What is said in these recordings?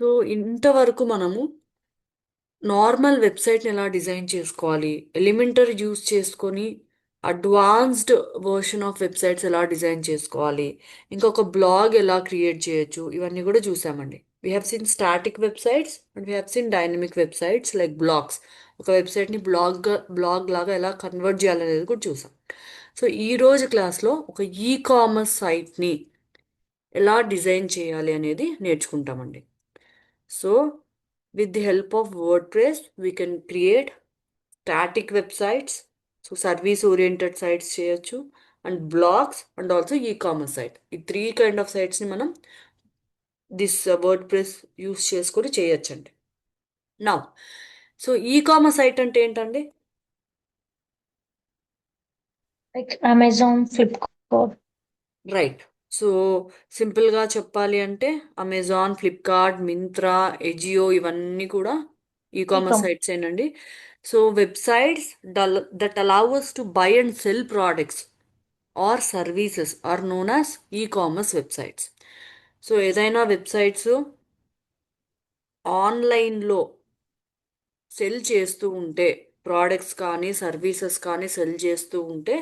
So ఇంతవరకు మనము normal వెబ్సైట్ని ఎలా డిజైన్ చేసుకోవాలి, ఎలిమెంటర్ యూస్ చేసుకొని అడ్వాన్స్డ్ వర్షన్ ఆఫ్ వెబ్సైట్స్ ఎలా డిజైన్ చేసుకోవాలి, ఇంకొక బ్లాగ్ ఎలా క్రియేట్ చేయొచ్చు, ఇవన్నీ కూడా చూసామండి. We have seen static websites and we have seen dynamic websites like blogs. ఒక వెబ్సైట్ని బ్లాగ్ లాగా ఎలా కన్వర్ట్ చేయాలనేది కూడా చూసాం. సో ఈ రోజు క్లాస్లో ఒక ఈ కామర్స్ సైట్ని ఎలా డిజైన్ చేయాలి అనేది నేర్చుకుంటామండి. So with the help of WordPress, we can create static websites. So service oriented sites చేయొచ్చు, and blogs and also e commerce site. ఈ త్రీ కైండ్ ఆఫ్ సైట్స్ని మనం దిస్ వర్డ్ ప్రెస్ యూస్ చేసుకొని చేయొచ్చండి. నా సో ఈ కామర్స్ సైట్ అంటే ఏంటండి? Like Amazon, Flipkart. Right. So సింపుల్గా చెప్పాలి అంటే అమెజాన్, ఫ్లిప్కార్ట్, మింత్రా, ఎజియో ఇవన్నీ కూడా ఈ కామర్స్ E-com. సైట్స్ ఏనండి. So websites that allow us to buy and sell products or services are known as e-commerce websites. So ఏదైనా websites ఆన్లైన్లో సెల్ చేస్తూ ఉంటే, ప్రోడక్ట్స్ కానీ సర్వీసెస్ కానీ సెల్ చేస్తూ ఉంటే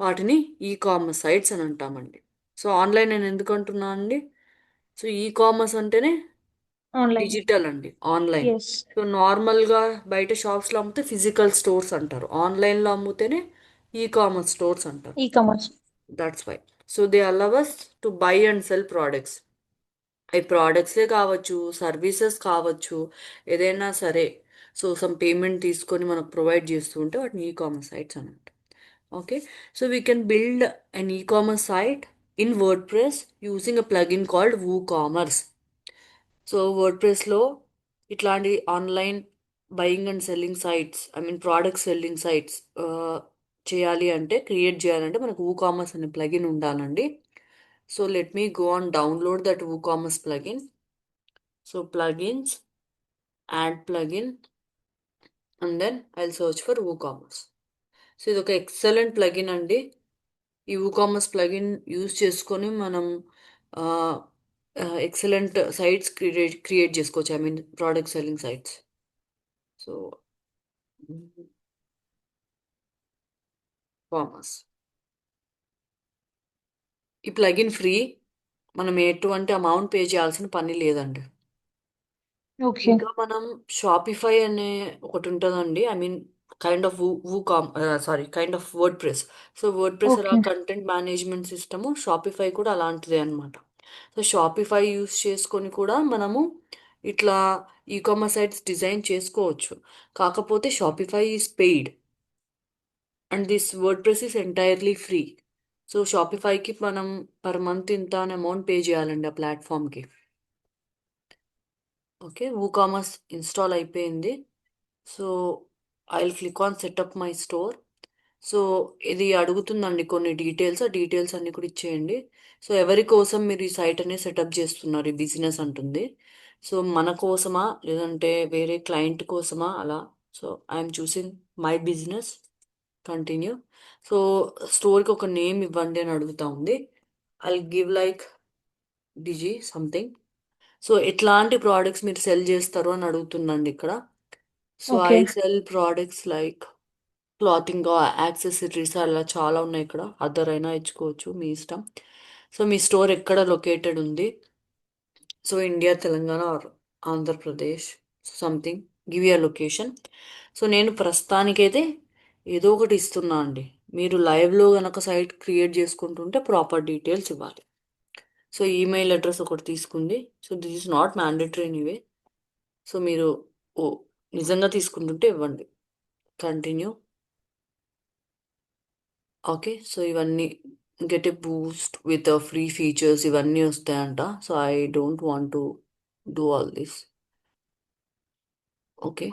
వాటిని ఈ కామర్స్ సైట్స్ అని అంటామండి. సో ఆన్లైన్ నేను ఎందుకు అంటున్నాను అండి? సో ఈ కామర్స్ అంటేనే Online. డిజిటల్ అండి, ఆన్లైన్. Yes. సో నార్మల్గా బయట షాప్స్లో అమ్మితే ఫిజికల్ స్టోర్స్ అంటారు, ఆన్లైన్లో అమ్మితేనే ఈ కామర్స్ స్టోర్స్ అంటారు. E-commerce. That's why. So they allow us to buy and sell products. అవి ప్రోడక్ట్సే కావచ్చు, సర్వీసెస్ కావచ్చు, ఏదైనా సరే. సో సమ్ పేమెంట్ తీసుకొని మనకు ప్రొవైడ్ చేస్తూ ఉంటే వాటిని ఈ కామర్స్ సైట్స్ అని అంటాం. Okay. So we can build an e commerce site in WordPress using a plugin called WooCommerce. So వర్డ్ ప్రెస్లో ఇట్లాంటి online buying and selling sites, I mean product selling sites చేయాలి అంటే, create చేయాలంటే మనకు WooCommerce అనే ప్లగిన్ ఉండాలండి. So let me go on download that WooCommerce plugin. So plugins, add plugin, and then I search for WooCommerce. So ఇది ఒక excellent plugin అండి. ఈ వూకామర్స్ ప్లగిన్ యూజ్ చేసుకొని మనం ఎక్సలెంట్ సైట్స్ క్రియేట్ చేసుకోవచ్చు, I mean product selling sites. So commerce, ఈ plugin free. మనం ఎటువంటి అమౌంట్ పే చేయాల్సిన పని లేదండి. Okay. ఇంకా మనం షాపిఫై అనే ఒకటి ఉంటుందండి, I mean kind of kind of word press. So word press అలా Okay. Content management system, Shopify కూడా అలాంటిదే అనమాట. సో షాపిఫై యూస్ చేసుకొని కూడా మనము ఇట్లా ఈ కామర్స్ సైట్స్ డిజైన్ చేసుకోవచ్చు. కాకపోతే Shopify is paid and this WordPress is entirely free. So షాపిఫైకి మనం పర్ మంత్ ఇంత అని అమౌంట్ పే చేయాలండి ఆ ప్లాట్ఫామ్కి. ఓకే, కామర్స్ ఇన్స్టాల్ అయిపోయింది. So I will click on setup my store. So ఇది అడుగుతుందండి కొన్ని డీటెయిల్స్, ఆ డీటెయిల్స్ అన్ని కూడా ఇచ్చేయండి. సో ఎవరి కోసం మీరు ఈ సైట్ అనేది సెటప్ చేస్తున్నారు, ఈ బిజినెస్ అంటుంది. సో మన కోసమా లేదంటే వేరే క్లయింట్ కోసమా అలా. So I'm choosing my business. Continue. So స్టోర్కి ఒక నేమ్ ఇవ్వండి అని అడుగుతా ఉంది. I give like digi something. So ఎట్లాంటి ప్రోడక్ట్స్ మీరు సెల్ చేస్తారు అని అడుగుతుందండి ఇక్కడ. So I Okay. Sell products like clothing, accessories అలా చాలా ఉన్నాయి ఇక్కడ. అదర్ అయినా ఇచ్చుకోవచ్చు, మీ ఇష్టం. సో మీ స్టోర్ ఎక్కడ లొకేటెడ్ ఉంది? So India, Telangana or Andhra Pradesh, something, give your location. So నేను ప్రస్తుతానికైతే ఏదో ఒకటి ఇస్తున్నా అండి. మీరు లైవ్లో కనుక సైట్ క్రియేట్ చేసుకుంటుంటే ప్రాపర్ డీటెయిల్స్ ఇవ్వాలి. సో ఈమెయిల్ అడ్రస్ ఒకటి తీసుకుంది. So this is not mandatory anyway. So మీరు ఓ నిజంగా తీసుకుంటుంటే ఇవ్వండి. కంటిన్యూ. ఓకే. సో ఇవన్నీ get a Boost with free features ఇవన్నీ వస్తాయంట. So I don't want to do all this. Okay,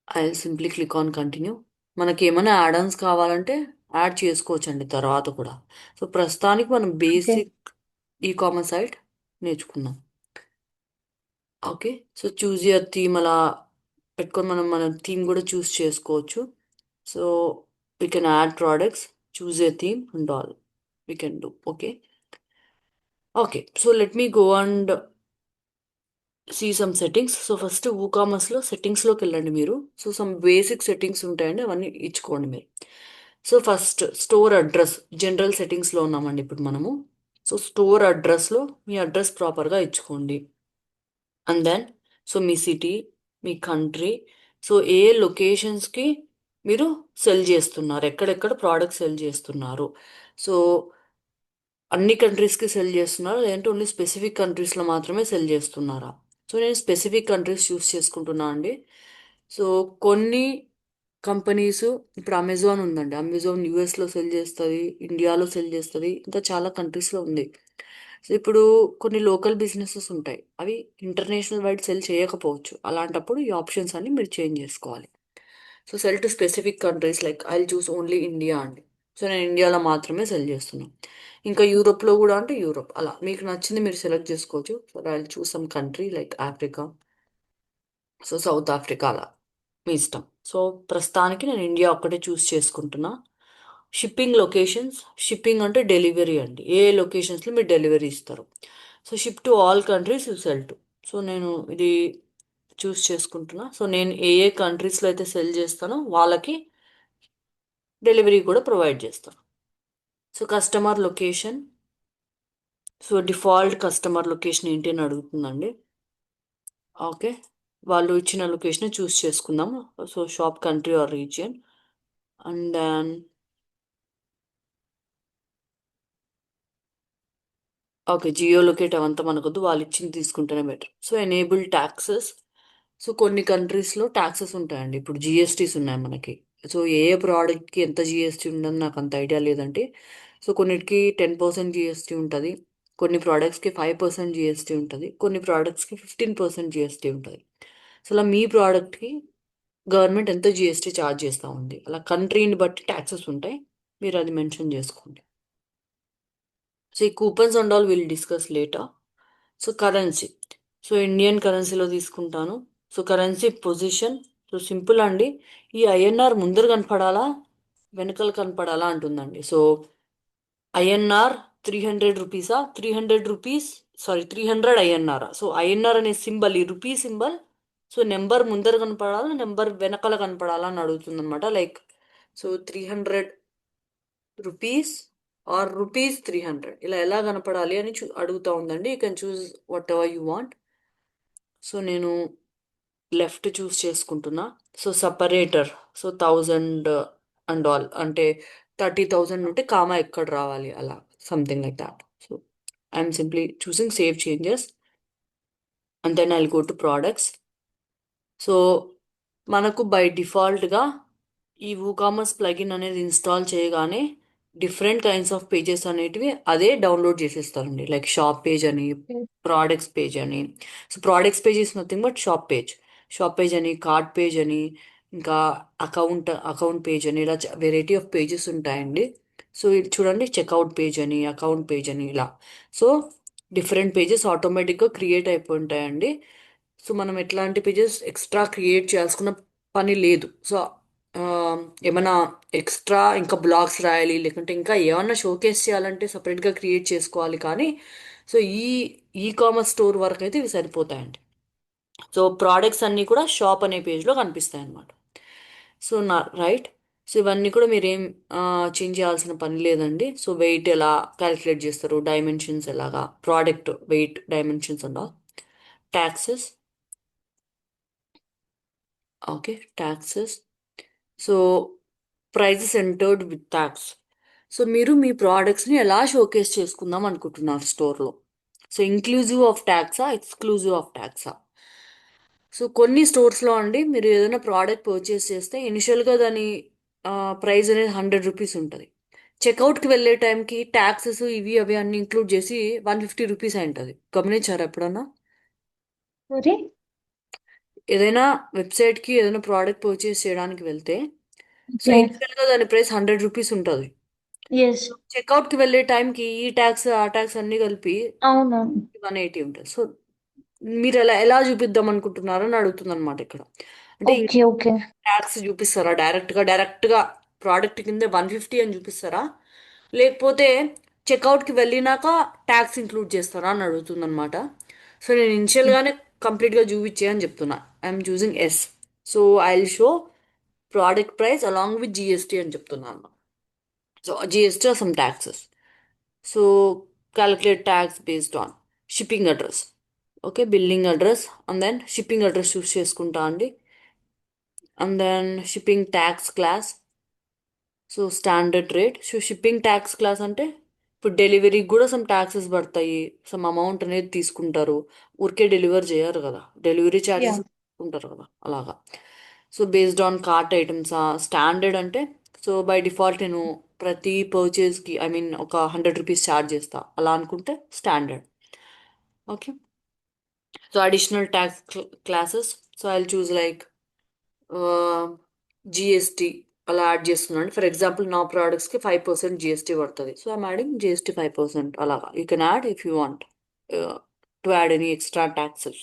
I simply click on continue. మనకి ఏమైనా యాడ్ ఆన్స్ కావాలంటే యాడ్ చేసుకోవచ్చండి తర్వాత కూడా. సో ప్రస్తుతానికి మనం Okay. Basic e commerce site నేర్చుకున్నాం. Okay. So choose your theme అలా పెట్టుకొని మనం మన థీమ్ కూడా చూస్ చేసుకోవచ్చు. So we can add products, choose a theme and all we can do. Okay. Okay, so let me go and see some settings. So first లో సెట్టింగ్స్లోకి వెళ్ళండి మీరు. సో సమ్ బేసిక్ సెట్టింగ్స్ ఉంటాయండి, అవన్నీ ఇచ్చుకోండి మీరు. So first store address, general సెట్టింగ్స్లో ఉన్నామండి ఇప్పుడు మనము. సో స్టోర్ అడ్రస్లో మీ అడ్రస్ ప్రాపర్గా ఇచ్చుకోండి. అండ్ దెన్ సో మీ సిటీ, మీ కంట్రీ, సో ఏ లొకేషన్స్కి మీరు సెల్ చేస్తున్నారు, ఎక్కడెక్కడ ప్రోడక్ట్ సెల్ చేస్తున్నారు. సో అన్ని కంట్రీస్కి సెల్ చేస్తున్నారా, లేదంటే ఓన్లీ స్పెసిఫిక్ కంట్రీస్లో మాత్రమే సెల్ చేస్తున్నారా? సో నేను స్పెసిఫిక్ కంట్రీస్ చూస్ చేసుకుంటున్నా అండి. సో కొన్ని కంపెనీస్, ఇప్పుడు అమెజాన్ ఉందండి, అమెజాన్ యూఎస్లో సెల్ చేస్తుంది, ఇండియాలో సెల్ చేస్తుంది, ఇంకా చాలా కంట్రీస్లో ఉంది. సో ఇప్పుడు కొన్ని లోకల్ బిజినెసెస్ ఉంటాయి, అవి ఇంటర్నేషనల్ వైడ్ సెల్ చేయకపోవచ్చు. అలాంటప్పుడు ఈ ఆప్షన్స్ అన్ని మీరు చేంజ్ చేసుకోవాలి. So cell to specific countries, like I choose only India అండి. సో నేను ఇండియాలో మాత్రమే సెల్ చేస్తున్నాను. ఇంకా యూరోప్లో కూడా అంటే యూరోప్, అలా మీకు నచ్చింది మీరు సెలెక్ట్ చేసుకోవచ్చు. So I choose some country like Africa, so south Africa, అలా మీ ఇష్టం. సో ప్రస్తుతానికి నేను ఇండియా ఒక్కటే చూస్ చేసుకుంటున్నా. షిప్పింగ్ లొకేషన్స్, షిప్పింగ్ అంటే డెలివరీ అండి, ఏ లొకేషన్స్లో మీరు డెలివరీ ఇస్తారు. So ship to all countries you cell to. So నేను ఇది చూస్ చేసుకుంటున్నా. సో నేను ఏ ఏ కంట్రీస్లో అయితే సెల్ చేస్తానో వాళ్ళకి డెలివరీ కూడా ప్రొవైడ్ చేస్తాను. So customer location, so default customer location ఏంటి అని అడుగుతుందండి. ఓకే, వాళ్ళు ఇచ్చిన లొకేషన్ చూస్ చేసుకుందాం. So shop country or region. And then okay, geo locate అవంతా మనకొద్దు, వాళ్ళు ఇచ్చింది తీసుకుంటేనే better. So enable taxes. So కొన్ని కంట్రీస్లో ట్యాక్సెస్ ఉంటాయండి, ఇప్పుడు జిఎస్టీస్ ఉన్నాయి మనకి. సో ఏ ఏ ప్రోడక్ట్కి ఎంత జిఎస్టీ ఉందని నాకు అంత ఐడియా లేదండి. సో కొన్నిటికి 10% జిఎస్టీ ఉంటుంది, కొన్ని ప్రోడక్ట్స్కి 5% జిఎస్టీ ఉంటుంది, కొన్ని ప్రోడక్ట్స్కి 15% జిఎస్టీ ఉంటుంది. సో అలా మీ ప్రోడక్ట్కి గవర్నమెంట్ ఎంత జిఎస్టీ ఛార్జ్ చేస్తూ ఉంది, అలా కంట్రీని బట్టి ట్యాక్సెస్ ఉంటాయి, మీరు అది మెన్షన్ చేసుకోండి. సో ఈ coupons and all will discuss later. So currency, so Indian కరెన్సీలో తీసుకుంటాను. So currency position, so simple అండి, ఈ ఐఎన్ఆర్ ముందర కనపడాలా వెనకలు కనపడాలా అంటుందండి. సో ఐఎన్ఆర్ 300 రూపీసా, 300 rupees, sorry 300 INR. So INR అనే సింబల్, ఈ రూపీ సింబల్, సో నెంబర్ ముందర కనపడాలా, నెంబర్ వెనకాల కనపడాలా అని అడుగుతుంది అనమాట. Like so 300 rupees or rupees 300, ఇలా ఎలా కనపడాలి అని అడుగుతా ఉందండి. You can choose whatever you want. So నేను లెఫ్ట్ చూస్ చేసుకుంటున్నా. So separator, so 1000 and all అంటే 30,000 ఉంటే కామా ఎక్కడ రావాలి, అలా something like that. So I'm simply choosing save changes and then I'll go to products. So మనకు by డిఫాల్ట్గా ఈ వూకామర్స్ ప్లగిన్ అనేది ఇన్స్టాల్ చేయగానే డిఫరెంట్ కైండ్స్ ఆఫ్ పేజెస్ అనేటివి అదే డౌన్లోడ్ చేసేస్తారండి, లైక్ షాప్ పేజ్ అని, ప్రోడక్ట్స్ పేజ్ అని. So products page is nothing but shop page. Shop page అని, కార్ట్ పేజ్ అని, ఇంకా అకౌంట్ పేజ్ అని, ఇలా వెరైటీ ఆఫ్ పేజెస్ ఉంటాయండి. సో ఇది చూడండి, చెక్అవుట్ పేజ్ అని, అకౌంట్ పేజ్ అని, ఇలా. సో డిఫరెంట్ పేజెస్ ఆటోమేటిక్గా క్రియేట్ అయిపోయి ఉంటాయండి. సో మనం ఎట్లాంటి పేజెస్ ఎక్స్ట్రా క్రియేట్ చేయాల్సిన పని లేదు. సో ఆ, ఏమైనా ఎక్స్ట్రా ఇంకా బ్లాగ్స్ రాయాలి, లేకుంటే ఇంకా ఏమన్నా షోకేస్ చేయాలంటే సపరేట్గా క్రియేట్ చేసుకోవాలి. కానీ సో ఈ కామర్స్ స్టోర్ వరకు అయితే ఇవి సరిపోతాయండి. సో ప్రోడక్ట్స్ అన్నీ కూడా షాప్ అనే పేజ్లో కనిపిస్తాయి అన్నమాట. So right. సో ఇవన్నీ కూడా మీరేం చేంజ్ చేయాల్సిన పని లేదండి. సో వెయిట్ ఎలా క్యాలిక్యులేట్ చేస్తారు, డైమెన్షన్స్ ఎలాగా, product weight dimensions and all. Taxes, okay taxes. So prices entered with tax. So మీరు మీ ప్రోడక్ట్స్ని ఎలా షోకేస్ చేసుకుందాం అనుకుంటున్నారు స్టోర్లో. సో ఇంక్లూజివ్ ఆఫ్ ట్యాక్సా, ఎక్స్క్లూజివ్ ఆఫ్ ట్యాక్సా. సో కొన్ని స్టోర్స్లో అండి, మీరు ఏదైనా ప్రోడక్ట్ పర్చేస్ చేస్తే ఇనిషియల్గా దాని ప్రైస్ అనేది 100 రూపీస్ ఉంటుంది. చెక్అవుట్కి వెళ్ళే టైంకి ట్యాక్సెస్ ఇవి అవి అన్ని ఇంక్లూడ్ చేసి 150 రూపీస్ అయి ఉంటుంది. గమనించారా ఎప్పుడన్నా? మరి ఏదైనా వెబ్సైట్కి ఏదైనా ప్రోడక్ట్ పర్చేస్ చేయడానికి వెళ్తే, సో ఓకే. ఇనిషియల్గా దాని ప్రైస్ 100 రూపీస్ ఉంటుంది. ఎస్. చెక్అవుట్కి వెళ్ళే టైంకి ఈ ట్యాక్స్ ఆ ట్యాక్స్ అన్ని కలిపి అవును. 180 ఉంటుంది. సో మీరు ఎలా చూపిద్దాం అనుకుంటున్నారో అని అడుగుతుంది అనమాట ఇక్కడ. అంటే ఓకే. ఓకే. ట్యాక్స్ చూపిస్తారా డైరెక్ట్గా ప్రోడక్ట్ కింద 150 అని చూపిస్తారా, లేకపోతే చెక్అవుట్కి వెళ్ళినాక ట్యాక్స్ ఇంక్లూడ్ చేస్తారా అని అడుగుతుంది అనమాట. సో నేను ఇనిషియల్గానే కంప్లీట్గా చూపించే అని చెప్తున్నా. I'm choosing yes. So I will show product price along with GST అని చెప్తున్నాను. So GST are some taxes. So calculate tax based on shipping address. Okay, billing address and then shipping address choose చేసుకుంటా అండి. And then shipping tax class. So standard rate. So shipping tax class అంటే ఇప్పుడు డెలివరీకి కూడా some taxes పడతాయి, some amount అనేది తీసుకుంటారు. ఊరికే డెలివర్ చేయరు కదా, డెలివరీ ఛార్జెస్ Yeah. తీసుకుంటారు కదా అలాగా. So based on cart items. Standard అంటే సో బై డిఫాల్ట్ నేను ప్రతి పర్చేస్కి ఐ మీన్ ఒక 100 రూపీస్ ఛార్జ్ చేస్తా అలా అనుకుంటే standard. Okay. So additional tax classes. So I choose like GST అలా యాడ్ చేస్తున్నాను. ఫర్ ఎగ్జాంపుల్ నా ప్రోడక్ట్స్కి 5% జిఎస్టీ పడుతుంది. సో ఐమ్ యాడింగ్ జిఎస్టీ 5% అలాగా. You can add if you want to add any extra taxes.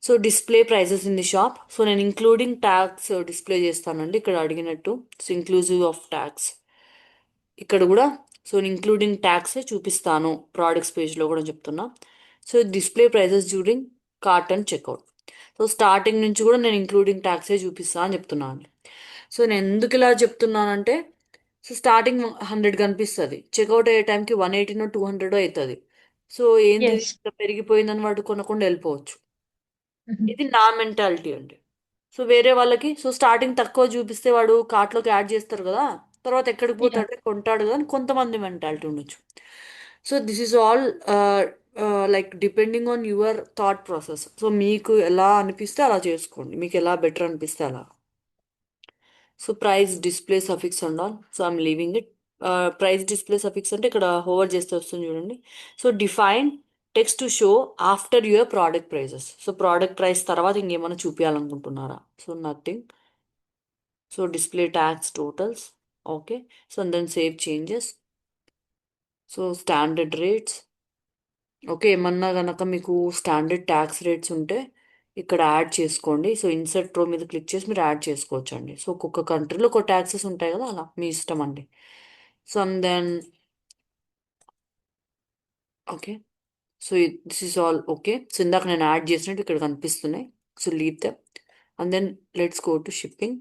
So display prices in the shop. So నేను including tax display చేస్తానండి ఇక్కడ అడిగినట్టు. సో ఇంక్లూజివ్ ఆఫ్ ట్యాక్స్ ఇక్కడ కూడా. సో ఇంక్లూడింగ్ ట్యాక్సే చూపిస్తాను products పేజ్లో కూడా చెప్తున్నా. So display prices during cart and checkout. So starting నుంచి కూడా నేను ఇంక్లూడింగ్ ట్యాక్సే చూపిస్తా అని చెప్తున్నాను. సో నేను ఎందుకు ఇలా చెప్తున్నానంటే సో స్టార్టింగ్ 100 కనిపిస్తుంది, చెక్అవుట్ అయ్యే టైంకి 180 200 అవుతుంది. సో ఏంది Yes. ఇంత పెరిగిపోయిందని వాడు కొనకుండా వెళ్ళిపోవచ్చు. Mhm. ఇది నా మెంటాలిటీ అండి. సో వేరే వాళ్ళకి సో స్టార్టింగ్ తక్కువ చూపిస్తే వాడు కార్ట్లోకి యాడ్ చేస్తారు కదా, తర్వాత ఎక్కడికి Yeah. పోతాడు కొంటాడు కదా అని కొంతమంది మెంటాలిటీ ఉండొచ్చు. So this is all like depending on your thought process. So మీకు ఎలా అనిపిస్తే అలా చేసుకోండి, మీకు ఎలా బెటర్ అనిపిస్తే అలా. So price display suffix and all. So I'm leaving it. Price display suffix అంటే ఇక్కడ హోవర్ చేస్తే వస్తుంది చూడండి. So define text to show after your product prices. So product price తర్వాత ఇంకేమైనా చూపించాలనుకుంటున్నారా? So nothing. So display tax totals. Okay. So then save changes. So standard rates. Okay, ఏమన్నా కనుక మీకు స్టాండర్డ్ ట్యాక్స్ రేట్స్ ఉంటే ఇక్కడ యాడ్ చేసుకోండి. So insert రో మీద క్లిక్ చేసి మీరు యాడ్ చేసుకోవచ్చు అండి. సో ఒక్కొక్క కంట్రీలో ఒక ట్యాక్సెస్ ఉంటాయి కదా, అలా మీ ఇష్టం అండి. So and then okay. So this is all okay. So ఇందాక నేను యాడ్ చేసినట్టు ఇక్కడ కనిపిస్తున్నాయి. So leave them and then let's go to shipping.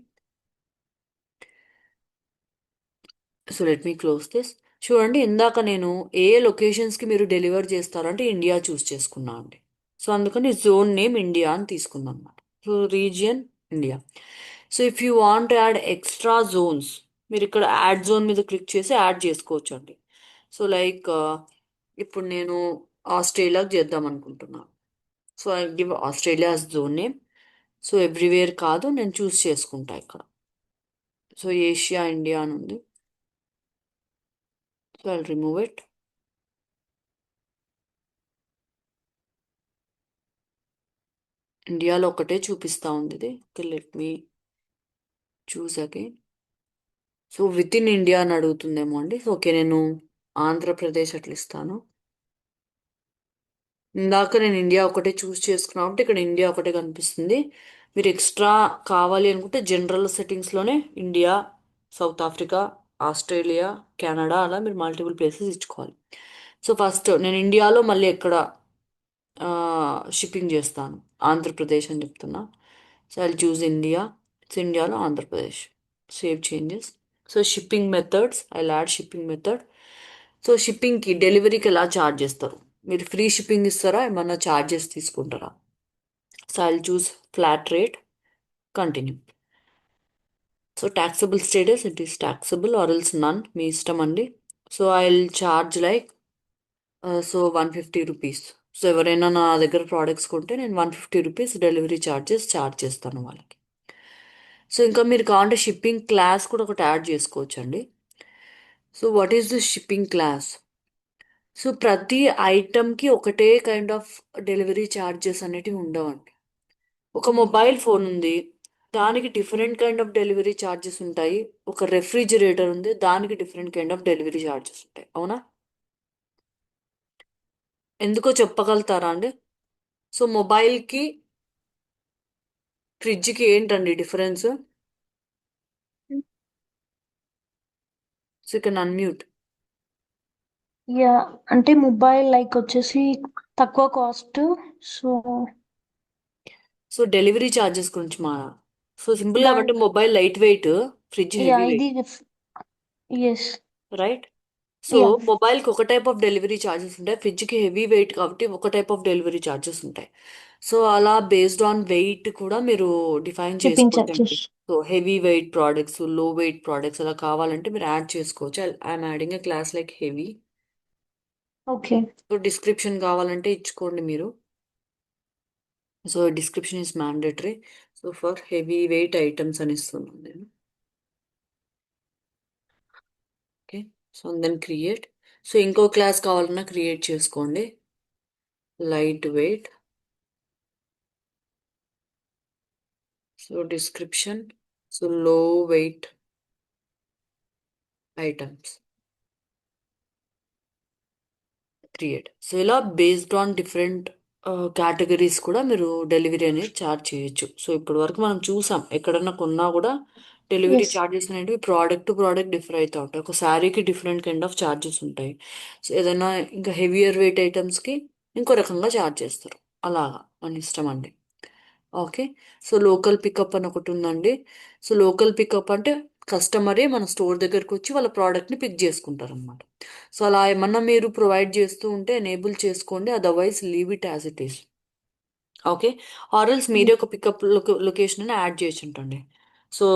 So let me close this. చూడండి, ఇందాక నేను ఏ లొకేషన్స్కి మీరు డెలివర్ చేస్తారంటే ఇండియా చూస్ చేసుకున్నా అండి. సో అందుకని జోన్ నేమ్ ఇండియా అని తీసుకున్నాను అనమాట. So region India. So if you want add extra zones మీరు ఇక్కడ యాడ్ జోన్ మీద క్లిక్ చేసి యాడ్ చేసుకోవచ్చు అండి. సో లైక్ ఇప్పుడు నేను ఆస్ట్రేలియాకి చేద్దాం అనుకుంటున్నాను. So I give Australia's zone name. So everywhere కాదు, నేను చూస్ చేసుకుంటా ఇక్కడ. సో ఏషియా ఇండియా అని ఉంది. So I remove it. ఇండియాలో ఒకటే చూపిస్తూ ఉంది ఇది. Okay, let me choose again. So with in India అని అడుగుతుందేమో అండి. ఓకే, నేను ఆంధ్రప్రదేశ్ అట్లా ఇస్తాను. ఇందాక నేను ఇండియా ఒకటే చూస్ చేసుకున్నా అంటే ఇక్కడ ఇండియా ఒకటే కనిపిస్తుంది. మీరు ఎక్స్ట్రా కావాలి అనుకుంటే general సెట్టింగ్స్లోనే India, south Africa, Australia, Canada అలా మీరు మల్టిపుల్ ప్లేసెస్ ఇచ్చుకోవాలి. సో ఫస్ట్ నేను ఇండియాలో మళ్ళీ ఎక్కడ షిప్పింగ్ చేస్తాను, ఆంధ్రప్రదేశ్ అని చెప్తున్నా. So I choose India. So ఇండియాలో Andhra Pradesh. Save changes. So shipping methods I add shipping method. So షిప్పింగ్కి డెలివరీకి ఎలా ఛార్జ్ చేస్తారు? మీరు ఫ్రీ షిప్పింగ్ ఇస్తారా, ఏమన్నా ఛార్జెస్ తీసుకుంటారా? So I choose flat rate. Continue. So taxable status it is taxable or else none, మీ ఇష్టం అండి. So I will charge like so 150 rupees. So ఎవరైనా నా దగ్గర ప్రోడక్ట్స్ కొంటే నేను 150 రూపీస్ డెలివరీ ఛార్జ్ చేస్తాను వాళ్ళకి. సో ఇంకా మీరు కావాలంటే షిప్పింగ్ క్లాస్ కూడా ఒకటి యాడ్ చేసుకోవచ్చు అండి. So what is the shipping class? So ప్రతి ఐటమ్కి ఒకటే కైండ్ ఆఫ్ డెలివరీ ఛార్జెస్ అనేటివి ఉండవండి. ఒక మొబైల్ ఫోన్ ఉంది, దానికి different kind of delivery charges ఉంటాయి. ఒక రెఫ్రిజిరేటర్ ఉంది, దానికి different kind of delivery charges ఉంటాయి. అవునా? ఎందుకో చెప్పగలుగుతారా అండి? సో మొబైల్కి ఫ్రిడ్జ్కి ఏంటండి difference? So you can unmute. Yeah అంటే మొబైల్ లైక్ వచ్చేసి తక్కువ cost. So so delivery charges గురించి మా సో సింపుల్ దాని కాబట్టి mobile light weight, fridge yeah heavy ఇది weight, yes. Right? So yeah. మొబైల్కి ఒక టైప్ ఆఫ్ డెలివరీ ఛార్జెస్ ఉంటాయి, ఫ్రిడ్జ్కి హెవీ వెయిట్ కాబట్టి ఒక టైప్ ఆఫ్ డెలివరీ ఛార్జెస్ ఉంటాయి. సో అలా బేస్డ్ ఆన్ వెయిట్ కూడా మీరు డిఫైన్ షిప్పింగ్ చేసుకోవచ్చండి. Charges. So heavy weight products, low weight products అలా కావాలంటే మీరు యాడ్ చేసుకోవచ్చు. I'm adding a class like heavy. Okay. So description కావాలంటే ఇచ్చుకోండి మీరు. So description is mandatory. So for heavy weight items అని ఇస్తున్నాను నేను. Okay. So then create. So ఇంకో క్లాస్ కావాలన్నా క్రియేట్ చేసుకోండి. Light weight. So description. So లో వెయిట్ ఐటమ్స్ క్రియేట్. సో ఇలా బేస్డ్ ఆన్ డిఫరెంట్ కేటగిరీస్ కూడా మీరు డెలివరీ అనేది ఛార్జ్ చేయొచ్చు. సో ఇప్పటి వరకు మనం చూసాం ఎక్కడన్నా కొన్నా కూడా డెలివరీ ఎస్. ఛార్జెస్ అనేవి ప్రోడక్ట్ టు ప్రోడక్ట్ డిఫర్ అవుతూ ఉంటాయి. ఒక శారీకి డిఫరెంట్ కైండ్ ఆఫ్ ఛార్జెస్ ఉంటాయి. సో ఏదైనా ఇంకా హెవియర్ వెయిట్ ఐటమ్స్కి ఇంకో రకంగా ఛార్జ్ చేస్తారు. అలాగా మన ఇష్టం అండి. ఓకే. సో లోకల్ పికప్ అని ఒకటి ఉందండి. సో లోకల్ పికప్ అంటే కస్టమరే మన స్టోర్ దగ్గరకు వచ్చి వాళ్ళ ప్రోడక్ట్ని పిక్ చేసుకుంటారు అనమాట. సో అలా ఏమన్నా మీరు ప్రొవైడ్ చేస్తూ ఉంటే ఎనేబుల్ చేసుకోండి, otherwise leave it as it is. Okay. Or else మీరే ఒక పికప్ లొకేషన్ యాడ్ చేసి ఉంటండి. సో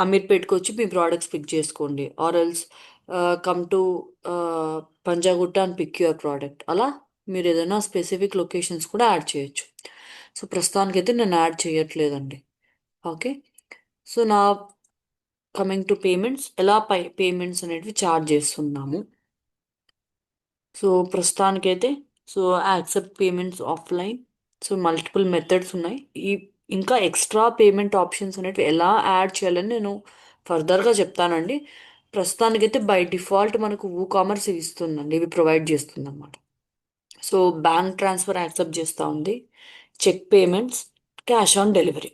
అమీర్పేట్కి వచ్చి మీ ప్రోడక్ట్స్ పిక్ చేసుకోండి, or else come to Panjagutta and pick your product. అలా మీరు ఏదైనా స్పెసిఫిక్ లొకేషన్స్ కూడా యాడ్ చేయొచ్చు. సో ప్రస్తుతానికైతే నేను యాడ్ చేయట్లేదండి. ఓకే. సో నా కమింగ్ టు పేమెంట్స్, ఎలా పేమెంట్స్ అనేటివి ఛార్జ్ చేస్తున్నాము. సో ప్రస్తుతానికైతే so accept payments offline. So multiple methods ఉన్నాయి. ఈ ఇంకా ఎక్స్ట్రా పేమెంట్ ఆప్షన్స్ అనేటివి ఎలా యాడ్ చేయాలని నేను ఫర్దర్గా చెప్తానండి. ప్రస్తుతానికైతే బై డిఫాల్ట్ మనకు కామర్స్ ఇస్తుందండి, ఇవి ప్రొవైడ్ చేస్తుంది అనమాట. సో బ్యాంక్ ట్రాన్స్ఫర్ యాక్సెప్ట్ చేస్తూ ఉంది, cheque payments, cash on delivery.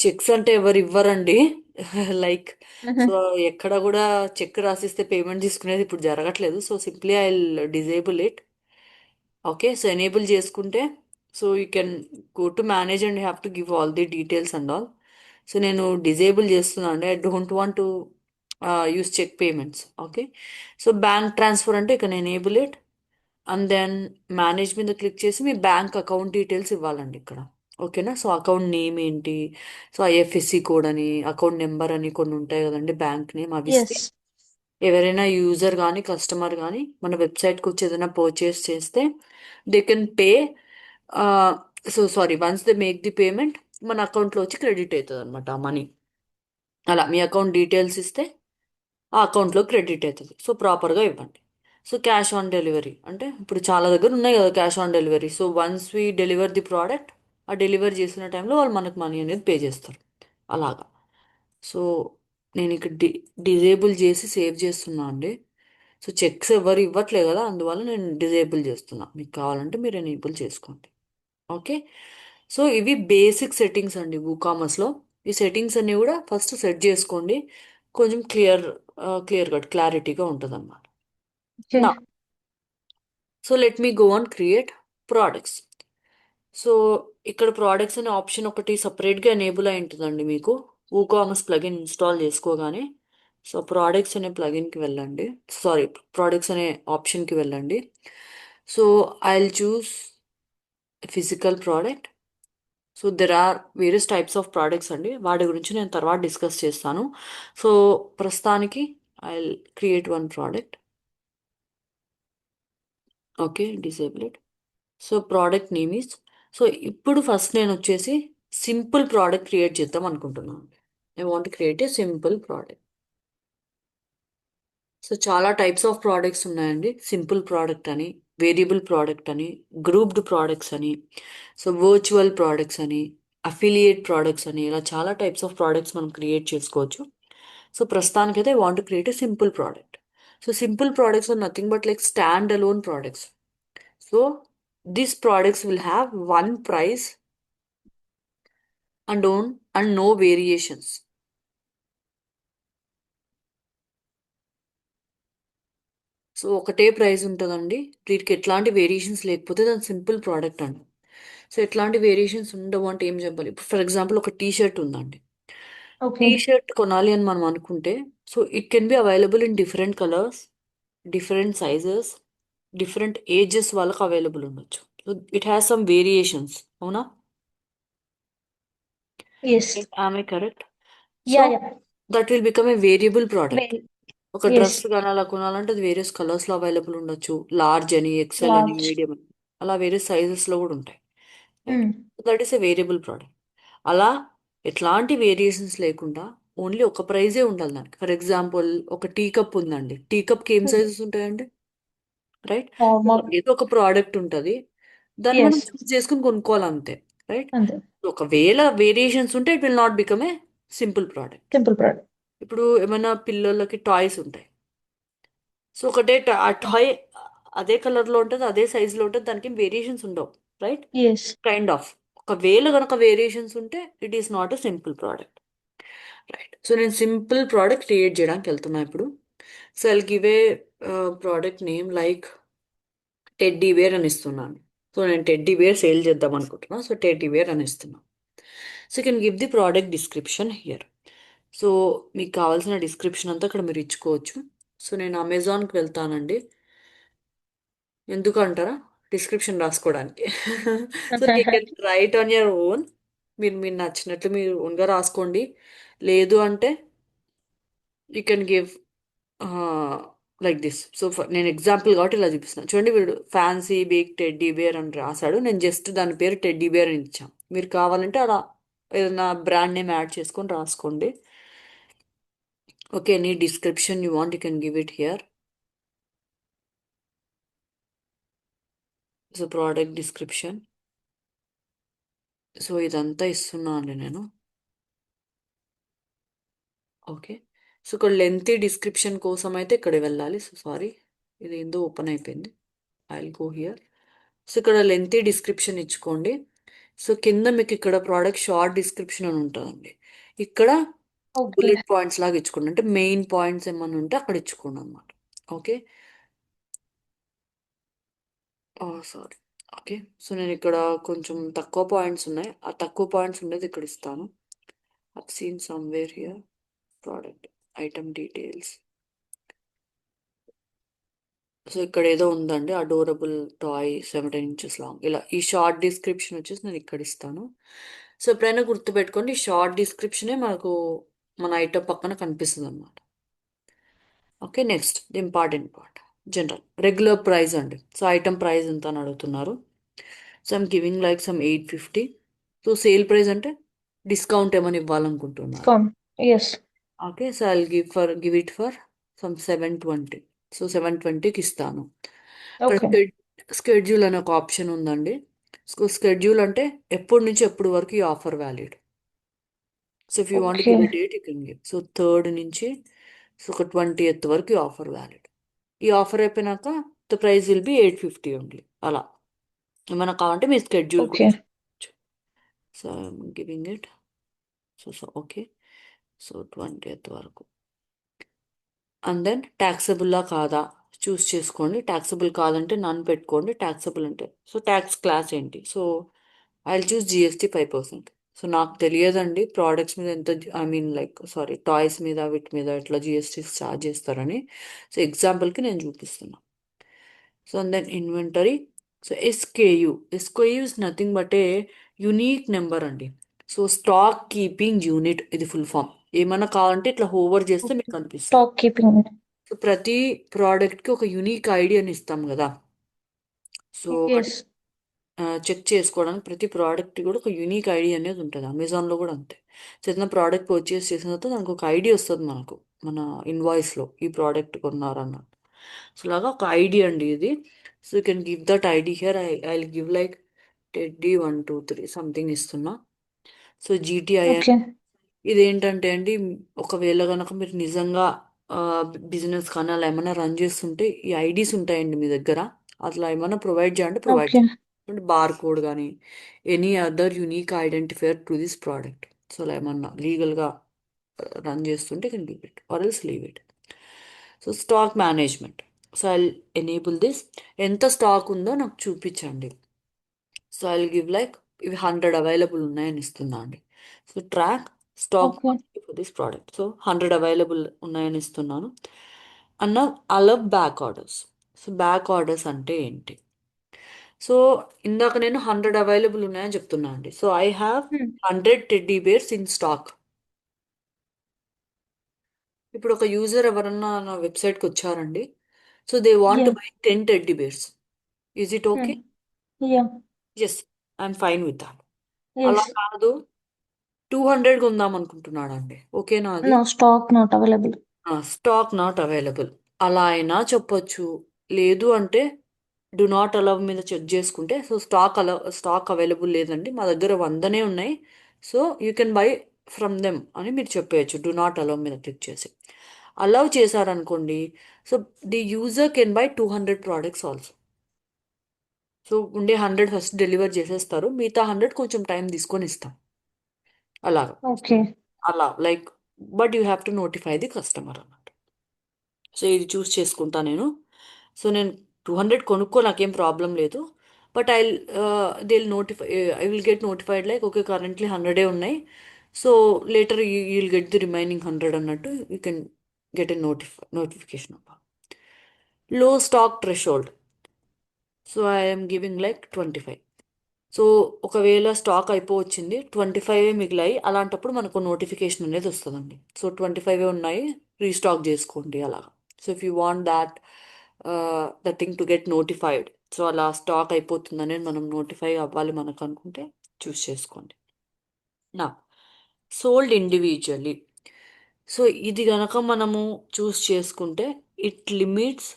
Cheques అంటే ఎవరు ఇవ్వరండి. లైక్ సో ఎక్కడ కూడా చెక్ రాసిస్తే పేమెంట్ తీసుకునేది ఇప్పుడు జరగట్లేదు. So simply I disable it. Okay. So enable చేసుకుంటే so you can go to manage and have to give all the details and all. So నేను డిజేబుల్ చేస్తున్నాను అండి. I don't want to use check payments. Okay. So bank transfer అంటే ఇక నేను enable it and then manage మీద click చేసి మీ bank account details ఇవ్వాలండి ఇక్కడ. ఓకేనా. సో అకౌంట్ నేమ్ ఏంటి, సో ఐఎఫ్ఎస్సి కోడ్ అని, అకౌంట్ నెంబర్ అని కొన్ని ఉంటాయి కదండి, బ్యాంక్ నేమ్ అవి ఇస్తే ఎస్. ఎవరైనా యూజర్ కానీ కస్టమర్ కానీ మన వెబ్సైట్కి వచ్చి ఏదైనా పర్చేస్ చేస్తే they can pay. So sorry, once they make the payment మన అకౌంట్లో వచ్చి క్రెడిట్ అవుతుంది అనమాట ఆ మనీ. అలా మీ అకౌంట్ డీటెయిల్స్ ఇస్తే ఆ అకౌంట్లో క్రెడిట్ అవుతుంది. సో ప్రాపర్గా ఇవ్వండి. సో క్యాష్ ఆన్ డెలివరీ అంటే ఇప్పుడు చాలా దగ్గర ఉన్నాయి కదా cash on delivery. So once we deliver the product, ఆ డెలివర్ చేసిన టైంలో వాళ్ళు మనకు మనీ అనేది పే చేస్తారు. అలాగా. సో నేను ఇక్కడ డిజేబుల్ చేసి సేవ్ చేస్తున్నా అండి. సో చెక్స్ ఎవరు ఇవ్వట్లేదు కదా, అందువల్ల నేను డిజేబుల్ చేస్తున్నా. మీకు కావాలంటే మీరు ఎనేబుల్ చేసుకోండి. ఓకే. సో ఇవి బేసిక్ సెట్టింగ్స్ అండి కామర్స్లో. ఈ సెట్టింగ్స్ అన్నీ కూడా ఫస్ట్ సెట్ చేసుకోండి, కొంచెం క్లియర్ కట్ క్లారిటీగా ఉంటుంది అన్నమాట. ఓకే. నా so let me go on create products. So ఇక్కడ ప్రోడక్ట్స్ అనే ఆప్షన్ ఒకటి సపరేట్గా ఎనేబుల్ అయి ఉంటుందండి మీకు కామర్స్ ప్లగిన్ ఇన్స్టాల్ చేసుకోగానే. సో ప్రోడక్ట్స్ అనే ప్లగిన్కి వెళ్ళండి, సారీ ప్రోడక్ట్స్ అనే ఆప్షన్కి వెళ్ళండి. So I will choose physical product. So there are various types of products అండి, వాటి గురించి నేను తర్వాత డిస్కస్ చేస్తాను. సో ప్రస్తుతానికి I will create one product. Okay. Disable it. So product name is, so ఇప్పుడు ఫస్ట్ నేను వచ్చేసి సింపుల్ ప్రోడక్ట్ క్రియేట్ చేద్దాం అనుకుంటున్నాను. I want create a simple product. So చాలా టైప్స్ ఆఫ్ ప్రోడక్ట్స్ ఉన్నాయండి. సింపుల్ ప్రోడక్ట్ అని, వేరియబుల్ ప్రోడక్ట్ అని, grouped products అని, సో వర్చువల్ ప్రోడక్ట్స్ అని, అఫిలియేట్ ప్రోడక్ట్స్ అని, ఇలా చాలా టైప్స్ ఆఫ్ ప్రోడక్ట్స్ మనం క్రియేట్ చేసుకోవచ్చు. సో ప్రస్తుతానికైతే I want create a simple product. So simple products are nothing but like standalone products. So these products will have one price and no variations. So ఒకటే price ఉంటుందండి. వీటికి ఎట్లాంటి variations లేకపోతే దాని simple product అండి. So ఎట్లాంటి variations ఉండవు అంటే ఏం చెప్పాలి? ఇప్పుడు ఫర్ ఎగ్జాంపుల్ ఒక టీ షర్ట్ ఉందండి. ఓకే. టీ షర్ట్ కొనాలి అని మనం అనుకుంటే so it can be available in different colours, different sizes, different ages వాళ్ళకి అవైలబుల్ ఉండొచ్చు. So it has some variations. అవునా? ఎస్. ఆమె correct. So yeah, yeah. That will become a variable product. Well. ఒక yes. Dress కానీ అలా కొనాలంటే అది various కలర్స్లో అవైలబుల్ ఉండొచ్చు. లార్జ్ అని, ఎక్సెల్ అని, లార్జ్. మీడియం అని, అలా వేరే సైజెస్లో కూడా ఉంటాయి. Right. That is a variable product. అలా ఎట్లాంటి వేరియేషన్స్ లేకుండా ఓన్లీ ఒక ప్రైజే ఉండాలి దానికి. ఫర్ ఎగ్జాంపుల్ ఒక టీ కప్ ఉందండి. టీ కప్కి ఏం సైజెస్ ఉంటాయండి? రైట్. నార్మల్. ఏదో ఒక ప్రోడక్ట్ ఉంటుంది, దాన్ని మనం ఎస్. చూస్ చేసుకుని కొనుక్కోవాలి అంతే. రైట్. అంతే. ఒకవేళ వేరియేషన్స్ ఉంటే it will not become a simple product. Simple product. ఇప్పుడు ఏమైనా పిల్లలకి టాయ్స్ ఉంటాయి. సో ఒకటే ఆ టాయ్ అదే కలర్లో ఉంటుంది, అదే సైజులో ఉంటుంది, దానికి వేరియేషన్స్ ఉండవు. రైట్. ఎస్. Kind of. ఒకవేళ కనుక వేరియేషన్స్ ఉంటే it is not a simple product. Right. So నేను సింపుల్ ప్రోడక్ట్ క్రియేట్ చేయడానికి వెళ్తున్నా ఇప్పుడు. So I'll give a product name like teddy bear అని ఇస్తున్నాను. సో నేను టెడ్డీ వేర్ సేల్ చేద్దాం అనుకుంటున్నా. సో టెడ్డీ వేర్ అని ఇస్తున్నాను. So you can give the product description here. So మీకు కావాల్సిన డిస్క్రిప్షన్ అంతా ఇక్కడ మీరు ఇచ్చుకోవచ్చు. సో నేను అమెజాన్కి వెళ్తానండి. ఎందుకంటారా? డిస్క్రిప్షన్ రాసుకోవడానికి. So you can write on your own. మీరు మీరు నచ్చినట్లు మీరు ఓన్గా రాసుకోండి. లేదు అంటే you can give like this. So నేను ఎగ్జాంపుల్ కాబట్టి ఇలా చూపిస్తున్నాను. చూడండి, వీడు ఫ్యాన్సీ బిగ్ టెడ్డీ బేర్ అని రాశాడు. నేను జస్ట్ దాని పేరు టెడ్డీ బేర్ అని ఇచ్చాను. మీరు కావాలంటే అలా ఏదైనా బ్రాండ్ నేమ్ యాడ్ చేసుకొని రాసుకోండి. Okay. Any description you want you can give it here. So product description. So ఇదంతా ఇస్తున్నా అండి నేను. ఓకే. సో ఇక్కడ లెంతీ డిస్క్రిప్షన్ కోసం అయితే ఇక్కడ వెళ్ళాలి. సో సారీ, ఇది ఏందో ఓపెన్ అయిపోయింది. I will go here. So ఇక్కడ లెంతీ డిస్క్రిప్షన్ ఇచ్చుకోండి. సో కింద మీకు ఇక్కడ ప్రోడక్ట్ షార్ట్ డిస్క్రిప్షన్ అని ఉంటుందండి. ఇక్కడ ఓకే. బుల్లెట్ పాయింట్స్ లాగా ఇచ్చుకోండి. అంటే మెయిన్ పాయింట్స్ ఏమన్నా ఉంటే అక్కడ ఇచ్చుకోండి అనమాట. ఓకే. సారీ. ఓకే. సో నేను ఇక్కడ కొంచెం తక్కువ పాయింట్స్ ఉన్నాయి. ఆ తక్కువ పాయింట్స్ ఉండేది ఇక్కడ ఇస్తాను. I've seen somewhere here. Product item details. So ఇక్కడ ఏదో ఉందండి, అడోరబుల్ టాయ్ 17 ఇంచెస్ లాంగ్. ఇలా ఈ షార్ట్ డిస్క్రిప్షన్ వచ్చేసి నేను ఇక్కడ ఇస్తాను. సో ఎప్పుడైనా గుర్తుపెట్టుకోండి, ఈ షార్ట్ డిస్క్రిప్షనే మనకు మన ఐటమ్ పక్కన కనిపిస్తుంది అనమాట. Okay. Next the important part, general regular price అండి. సో ఐటమ్ ప్రైస్ ఎంత అని అడుగుతున్నారు. So I'm giving like some 850. So sale price అంటే డిస్కౌంట్ ఏమైనా ఇవ్వాలనుకుంటున్నారు. Discount. Yes. Okay. So I'll give it for some 720. So 720కి ఇస్తాను. ఇక్కడ ఓకే. స్కెడ్యూల్ అనే ఒక ఆప్షన్ ఉందండి. సో స్కెడ్యూల్ అంటే ఎప్పటి నుంచి ఎప్పటి వరకు ఈ offer valid. So if you want okay. Give a date you can give. So 3rd నుంచి సో ఒక 20th వరకు ఈ ఆఫర్ వ్యాలిడ్. ఈ ఆఫర్ అయిపోయినాక the price will be 850 only. అలా ఏమైనా కావాలంటే మీ స్కెడ్యూల్ కూడా ఓకే. చూసుకోవచ్చు. So I'm giving it. So okay. So 20th వరకు. అండ్ దెన్ ట్యాక్సబుల్లా కాదా చూస్ చేసుకోండి. ట్యాక్సబుల్ కాదంటే నన్ పెట్టుకోండి. ట్యాక్సబుల్ అంటే సో ట్యాక్స్ క్లాస్ ఏంటి. So I will choose GST 5%. So నాకు తెలియదండి ప్రోడక్ట్స్ మీద ఎంత, I mean like sorry toys మీద వీటి మీద ఎట్లా జిఎస్టీ ఛార్జ్ చేస్తారని. సో ఎగ్జాంపుల్కి నేను చూపిస్తున్నా. So and then inventory. So SKU is nothing but a unique number అండి. సో స్టాక్ కీపింగ్ యూనిట్, ఇది ఫుల్ ఫామ్. ఏమన్నా కావాలంటే ఇట్లా హోవర్ చేస్తే మీకు కనిపిస్తుంది. Stock keeping. సో ప్రతి ప్రోడక్ట్కి ఒక యునీక్ ఐడి అని ఇస్తాం కదా. So yes. చెక్ చేసుకోవడానికి ప్రతి ప్రోడక్ట్ కూడా ఒక యూనిక్ ఐడి అనేది ఉంటుంది. అమెజాన్లో కూడా అంతే. సో ఏదైనా ప్రోడక్ట్ పర్చేస్ చేసిన తర్వాత దానికి ఒక ఐడి వస్తుంది మనకు, మన ఇన్వాయిస్లో ఈ ప్రోడక్ట్ కొన్నారన్న. సో లాగా ఒక ఐడి అండి ఇది. So you can give that ID here. I give like teddy 123 something ఇస్తున్నా. So GTIN. ఓకే. ఇదేంటంటే అండి, ఒకవేళ కనుక మీరు నిజంగా బిజినెస్ కానీ అలా ఏమైనా రన్ చేస్తుంటే ఈ ఐడీస్ ఉంటాయండి మీ దగ్గర. అట్లా ఏమైనా ప్రొవైడ్ చేయండి, ప్రొవైడ్ ఓకే. చేయండి. బార్ కోడ్ కానీ any other unique identifier to this product. So అలా ఏమన్నా లీగల్గా రన్ చేస్తుంటే can give it or else leave it. So stock management. So I enable this. ఎంత స్టాక్ ఉందో నాకు చూపించండి. సో ఐ గివ్ లైక్ ఇవి 100 అవైలబుల్ ఉన్నాయని ఇస్తున్నా అండి. So track stock okay. For this product. So 100 available ఉన్నాయని ఇస్తున్నాను. అన్న allow back orders. So back orders అంటే ఏంటి? సో ఇందాక నేను 100 అవైలబుల్ ఉన్నాయని చెప్తున్నా అండి. So I have 100 teddy bears in stock. ఇప్పుడు ఒక యూజర్ ఎవరన్నా నా వెబ్సైట్కి వచ్చారండి. So they want yeah. Buy 10 teddy bears. Is it okay? Yeah. Yes, I'm fine with that. అలా ఎస్. కాదు, 200 కొందాం అనుకుంటున్నాడండి. ఓకేనా అది? No stock not available. Stock not available అలా అయినా చెప్పొచ్చు. లేదు అంటే డు నాట్ అలవ్ మీద చెక్ చేసుకుంటే, సో స్టాక్ అవైలబుల్ లేదండి, మా దగ్గర 100నే ఉన్నాయి, so you can buy from them అని మీరు చెప్పేయచ్చు డు నాట్ అలవ్ మీద క్లిక్ చేసి. అలవ్ చేశారనుకోండి, so the user can buy 200 products also. So ఉండే 100 ఫస్ట్ డెలివర్ చేసేస్తారు, మిగతా 100 కొంచెం టైం తీసుకొని ఇస్తాం. అలాగా. ఓకే. అలా like, but you have to notify the customer అన్నమాట. సో ఇది చూస్ చేసుకుంటా నేను. సో నేను 200 కొనుక్కో, నాకేం ప్రాబ్లం లేదు. But they notify, I will get notified like okay currently 100 ఉన్నాయి. So later you will get the remaining 100 అన్నట్టు you can get a notification. Low stock threshold. So I'm giving like 25. So ఒకవేళ stock అయిపోవచ్చింది, 25 మిగిలాయి, అలాంటప్పుడు మనకు notification అనేది వస్తుందండి. So 25 ఉన్నాయి, రీస్టాక్ చేసుకోండి అలాగా. So if you want that the thing to get notified, so అలా స్టాక్ అయిపోతుందనేది మనం నోటిఫై అవ్వాలి మనకు అనుకుంటే చూస్ చేసుకోండి. నా సోల్డ్ ఇండివిజువల్లీ. సో ఇది గనక మనము చూస్ చేసుకుంటే it limits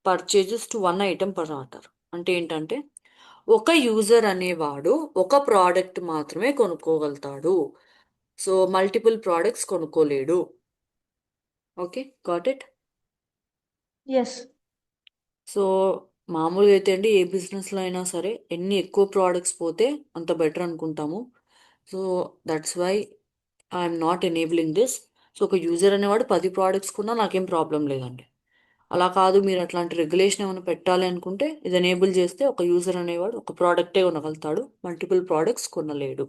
purchases to 1 item per order. అంటే ఏంటంటే ఒక యూజర్ అనేవాడు ఒక ప్రోడక్ట్ మాత్రమే కొనుక్కోగలుగుతాడు. సో మల్టిపుల్ ప్రోడక్ట్స్ కొనుక్కోలేడు. Okay, got it. Yes. So మామూలుగా అయితే అండి, ఏ బిజినెస్లో అయినా సరే ఎన్ని ఎక్కువ ప్రోడక్ట్స్ పోతే అంత బెటర్ అనుకుంటాము. So that's why I'm not enabling this. So ఒక యూజర్ అనేవాడు 10 ప్రోడక్ట్స్ కొన్నా నాకేం ప్రాబ్లం లేదండి. అలా కాదు, మీరు అట్లాంటి రెగ్యులేషన్ ఏమైనా పెట్టాలి అనుకుంటే ఇది ఎనేబుల్ చేస్తే ఒక యూజర్ అనేవాడు ఒక ప్రోడక్టే కొనగలుగుతాడు, మల్టిపుల్ ప్రోడక్ట్స్ కొనలేడు.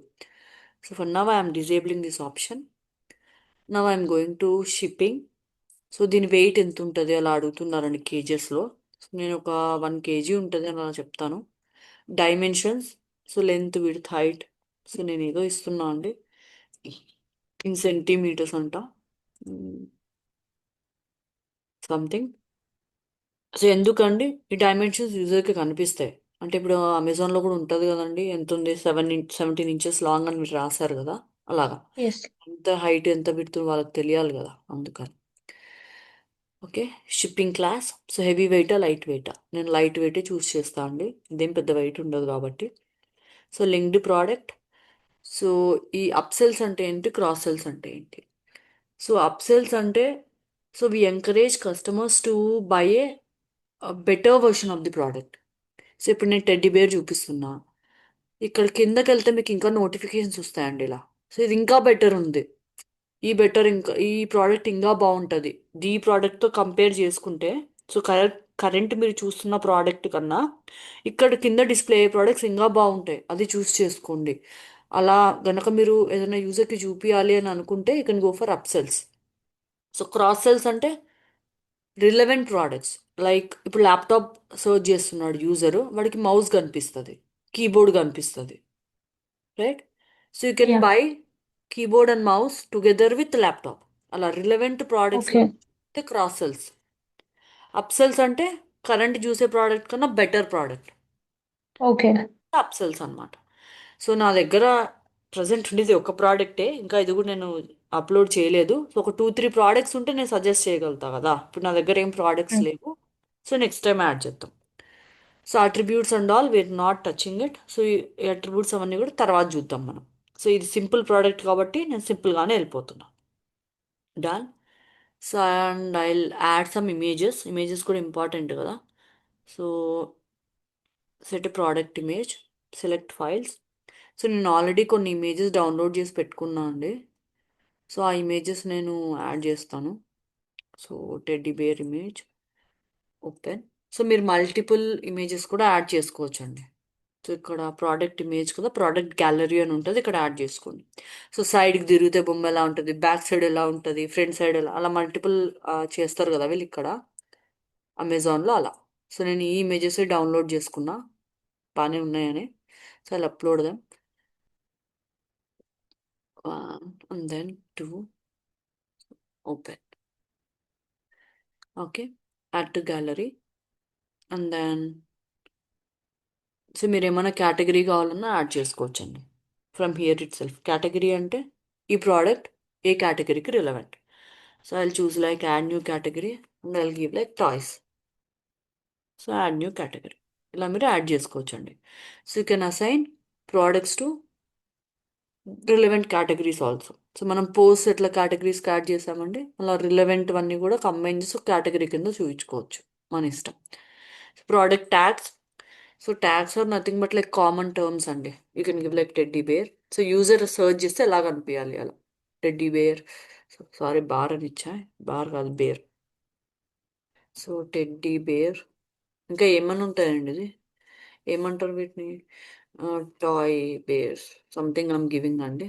So for now I'm disabling this option. Now I'm going to shipping. So దీని వెయిట్ ఎంత ఉంటుంది అలా అడుగుతున్నారండి కేజెస్లో. సో నేను ఒక 1 kg ఉంటుంది అని అలా చెప్తాను. Dimensions, so length, width, height. So నేను ఏదో ఇస్తున్నా అండి, ఇన్ సెంటీమీటర్స్ అంట, సంథింగ్. సో ఎందుకండి ఈ డైమెన్షన్స్ యూజర్కి కనిపిస్తాయి అంటే, ఇప్పుడు అమెజాన్లో కూడా ఉంటుంది కదండి, ఎంత ఉంది, 17 ఇంచెస్ లాంగ్ అని మీరు రాశారు కదా, అలాగా. ఎస్. ఎంత హైట్ ఎంత విడ్త్ వాళ్ళకి తెలియాలి కదా, అందుకని. Okay, shipping class. So heavy వెయిటా లైట్ వెయిటా? నేను లైట్ వెయిటే చూస్ చేస్తా అండి, ఇదేం పెద్ద వెయిట్ ఉండదు కాబట్టి. So linked product. సో ఈ అప్సెల్స్ అంటే ఏంటి, క్రాస్ సెల్స్ అంటే ఏంటి? సో అప్సెల్స్ అంటే, so we encourage customers to buy a better version of the product. So ఇప్పుడు నేను టెడ్డీ బేర్ చూపిస్తున్నా, ఇక్కడ కిందకి వెళ్తే మీకు ఇంకా నోటిఫికేషన్స్ వస్తాయండి ఇలా. సో ఇది ఇంకా బెటర్ ఉంది, ఈ ప్రోడక్ట్ ఇంకా బాగుంటుంది ఈ ప్రోడక్ట్తో కంపేర్ చేసుకుంటే. సో కరెంట్ మీరు చూస్తున్న ప్రోడక్ట్ కన్నా ఇక్కడ కింద డిస్ప్లే అయ్యే ప్రోడక్ట్స్ ఇంకా బాగుంటాయి, అది చూస్ చేసుకోండి. అలా గనక మీరు ఏదైనా యూజర్కి చూపించాలి అని అనుకుంటే you can go for upsells. So cross sells అంటే రిలవెంట్ ప్రోడక్ట్స్. లైక్ ఇప్పుడు ల్యాప్టాప్ సర్చ్ చేస్తున్నాడు యూజరు, వాడికి మౌస్ కనిపిస్తుంది, కీబోర్డ్ కనిపిస్తుంది, right? So you can yeah. Buy keyboard and mouse together with laptop. అలా relevant products okay. Cross sells. Upsells అంటే current చూసే product కన్నా బెటర్ ప్రోడక్ట్, ఓకే. అప్సెల్స్ అన్నమాట. సో నా దగ్గర ప్రజెంట్ ఉండేది ఒక ప్రోడక్టే, ఇంకా ఇది కూడా నేను అప్లోడ్ చేయలేదు. సో ఒక 2-3 ప్రోడక్ట్స్ ఉంటే నేను సజెస్ట్ చేయగలుగుతా కదా, ఇప్పుడు నా దగ్గర ఏం ప్రోడక్ట్స్ లేవు. సో నెక్స్ట్ టైం యాడ్ చేద్దాం. So attributes and all we're not touching it. So ఈ అట్రిబ్యూట్స్ అవన్నీ కూడా తర్వాత చూద్దాం మనం. సో ఇది సింపుల్ ప్రోడక్ట్ కాబట్టి నేను సింపుల్గానే వెళ్ళిపోతున్నా. Done. So and I add some images కూడా ఇంపార్టెంట్ కదా. So set product image, select files. So నేను ఆల్రెడీ కొన్ని ఇమేజెస్ డౌన్లోడ్ చేసి పెట్టుకున్నా అండి. సో ఆ ఇమేజెస్ నేను యాడ్ చేస్తాను. So teddy bear image, open. So మీరు మల్టిపుల్ ఇమేజెస్ కూడా యాడ్ చేసుకోవచ్చు అండి. సో ఇక్కడ ప్రోడక్ట్ ఇమేజ్ కదా, ప్రోడక్ట్ గ్యాలరీ అని ఉంటుంది, ఇక్కడ యాడ్ చేసుకోండి. సో సైడ్కి తిరిగితే బొమ్మ ఎలా ఉంటుంది, బ్యాక్ సైడ్ ఎలా ఉంటుంది, ఫ్రంట్ సైడ్ ఎలా, అలా మల్టిపుల్ చేస్తారు కదా వీళ్ళు ఇక్కడ అమెజాన్లో అలా. సో నేను ఈ ఇమేజెస్ డౌన్లోడ్ చేసుకున్నా, బాగానే ఉన్నాయని. So I'll upload them. One and then two. Open. Okay. Add to gallery. And then so మీరు ఏమైనా కేటగిరీ కావాలన్నా యాడ్ చేసుకోవచ్చండి from here it self. Category అంటే ఈ ప్రోడక్ట్ ఏ కేటగిరీకి relevant. So I choose like add new category and I give like toys. So add new category ఇలా మీరు add చేసుకోవచ్చండి. So you can assign products to relevant categories also. So మనం post ఎట్లా categories add చేసామండి, అలా relevant అన్నీ కూడా combine చేసి కేటగిరీ కింద చూపించుకోవచ్చు, మన ఇష్టం. Product tags. So tags are nothing but like common terms అండి. You can give like teddy bear. So user search చేస్తే ఎలా కనిపించాలి అలా టెడ్డీ బేర్. సారీ బార్ అని ఇచ్చా, బార్ కాదు బేర్. So teddy bear. ఇంకా ఏమన్నా ఉంటాయండి ఇది, ఏమంటారు వీటిని, toy bears something I'm giving అండి.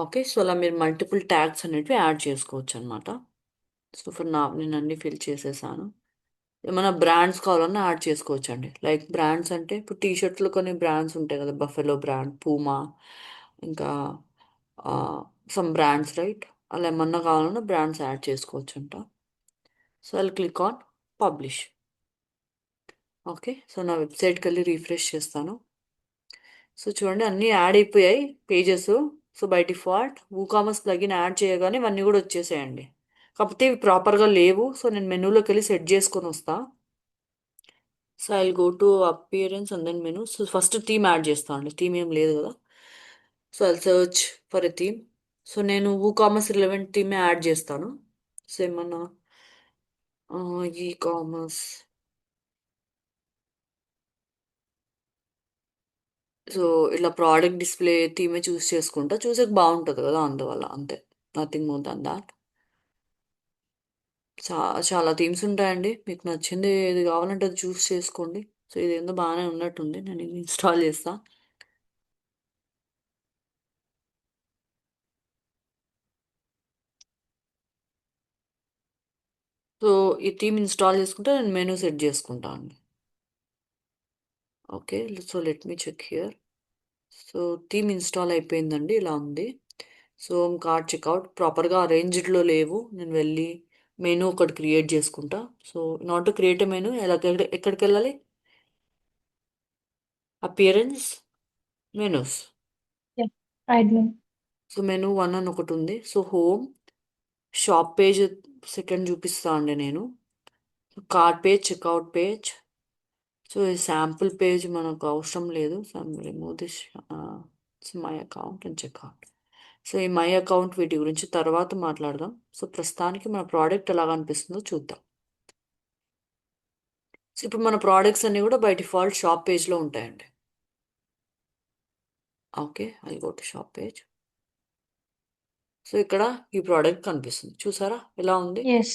ఓకే. సో అలా మీరు మల్టిపుల్ ట్యాగ్స్ అనేటివి యాడ్ చేసుకోవచ్చు అనమాట. సో ఫర్ నా నేను అన్ని ఫిల్ చేసేసాను. ఏమైనా బ్రాండ్స్ కావాలన్నా యాడ్ చేసుకోవచ్చు అండి. లైక్ బ్రాండ్స్ అంటే ఇప్పుడు టీ షర్ట్లు కొన్ని బ్రాండ్స్ ఉంటాయి కదా, బఫెలో బ్రాండ్, పూమా, ఇంకా సమ్ బ్రాండ్స్ రైట్. అలా ఏమన్నా కావాలన్నా బ్రాండ్స్ యాడ్ చేసుకోవచ్చు అంట. So I click on publish. Okay. So నా వెబ్సైట్కి వెళ్ళి రీఫ్రెష్ చేస్తాను. సో చూడండి అన్నీ యాడ్ అయిపోయాయి pages. So by default WooCommerce plugin add చేయగానే ఇవన్నీ కూడా వచ్చేసాయండి. కాకపోతే ఇవి ప్రాపర్గా లేవు. సో నేను మెనూలోకి వెళ్ళి సెట్ చేసుకొని వస్తా. So I go to appearance and then menu. So first theme add చేస్తాను అండి, థీమ్ ఏం లేదు కదా. So I search for a theme. So నేను WooCommerce రిలవెంట్ థీమే యాడ్ చేస్తాను. సో ఏమన్నా ఈ కామర్స్. సో ఇట్లా ప్రోడక్ట్ డిస్ప్లే థీమే చూస్ చేసుకుంటా, చూసాక బాగుంటుంది కదా అందువల్ల, అంతే. Nothing more than that. చాలా థీమ్స్ ఉంటాయండి, మీకు నచ్చింది ఏది కావాలంటే అది చూస్ చేసుకోండి. సో ఇదేందో బాగానే ఉన్నట్టుంది, నేను ఇది ఇన్స్టాల్ చేస్తా. సో ఈ థీమ్ ఇన్స్టాల్ చేసుకుంటే నేను మెనూ సెట్ చేసుకుంటాను అండి. Okay. So let me check here. So theme install అయిపోయిందండి, ఇలా ఉంది. సో కార్ట్ చెక్అవుట్ ప్రాపర్గా అరేంజ్డ్లో లేవు, నేను వెళ్ళి మెనూ ఒకటి క్రియేట్ చేసుకుంటా. So not to create a menu ఎలా, ఎక్కడికి వెళ్ళాలి, appearance, menus. Yeah, admin. So menu 1 అని ఒకటి ఉంది. So home, shop page second చూపిస్తా అండి నేను, cart page, checkout page. So ఈ శాంపుల్ పేజ్ మనకు అవసరం లేదు. So remove this my account and checkout. So ఈ మై అకౌంట్ వీటి గురించి తర్వాత మాట్లాడదాం. సో ప్రస్తుతానికి మన ప్రోడక్ట్ ఎలా అనిపిస్తుందో చూద్దాం. సో ఇప్పుడు మన ప్రోడక్ట్స్ అన్నీ కూడా బై డిఫాల్ట్ షాప్ పేజ్లో ఉంటాయండి. Okay. I go to shop page. So ఇక్కడ ఈ ప్రోడక్ట్ కనిపిస్తుంది, చూసారా ఎలా ఉంది, Yes.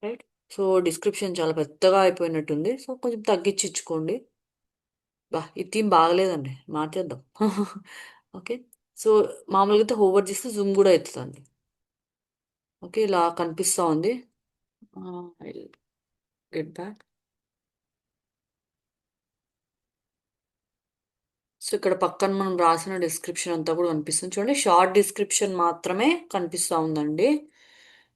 రైట్. సో డిస్క్రిప్షన్ చాలా పెద్దగా అయిపోయినట్టుంది, సో కొంచెం తగ్గించి ఇచ్చుకోండి. ఈ థీమ్ బాగలేదండి, మార్చేద్దాం. ఓకే. సో మామూలుగా అయితే హోవర్ చేస్తే జూమ్ కూడా అవుతుందండి. ఓకే ఇలా కనిపిస్తూ ఉంది. I get back. సో ఇక్కడ పక్కన మనం రాసిన డిస్క్రిప్షన్ అంతా కూడా కనిపిస్తుంది చూడండి, షార్ట్ డిస్క్రిప్షన్ మాత్రమే కనిపిస్తూ ఉందండి.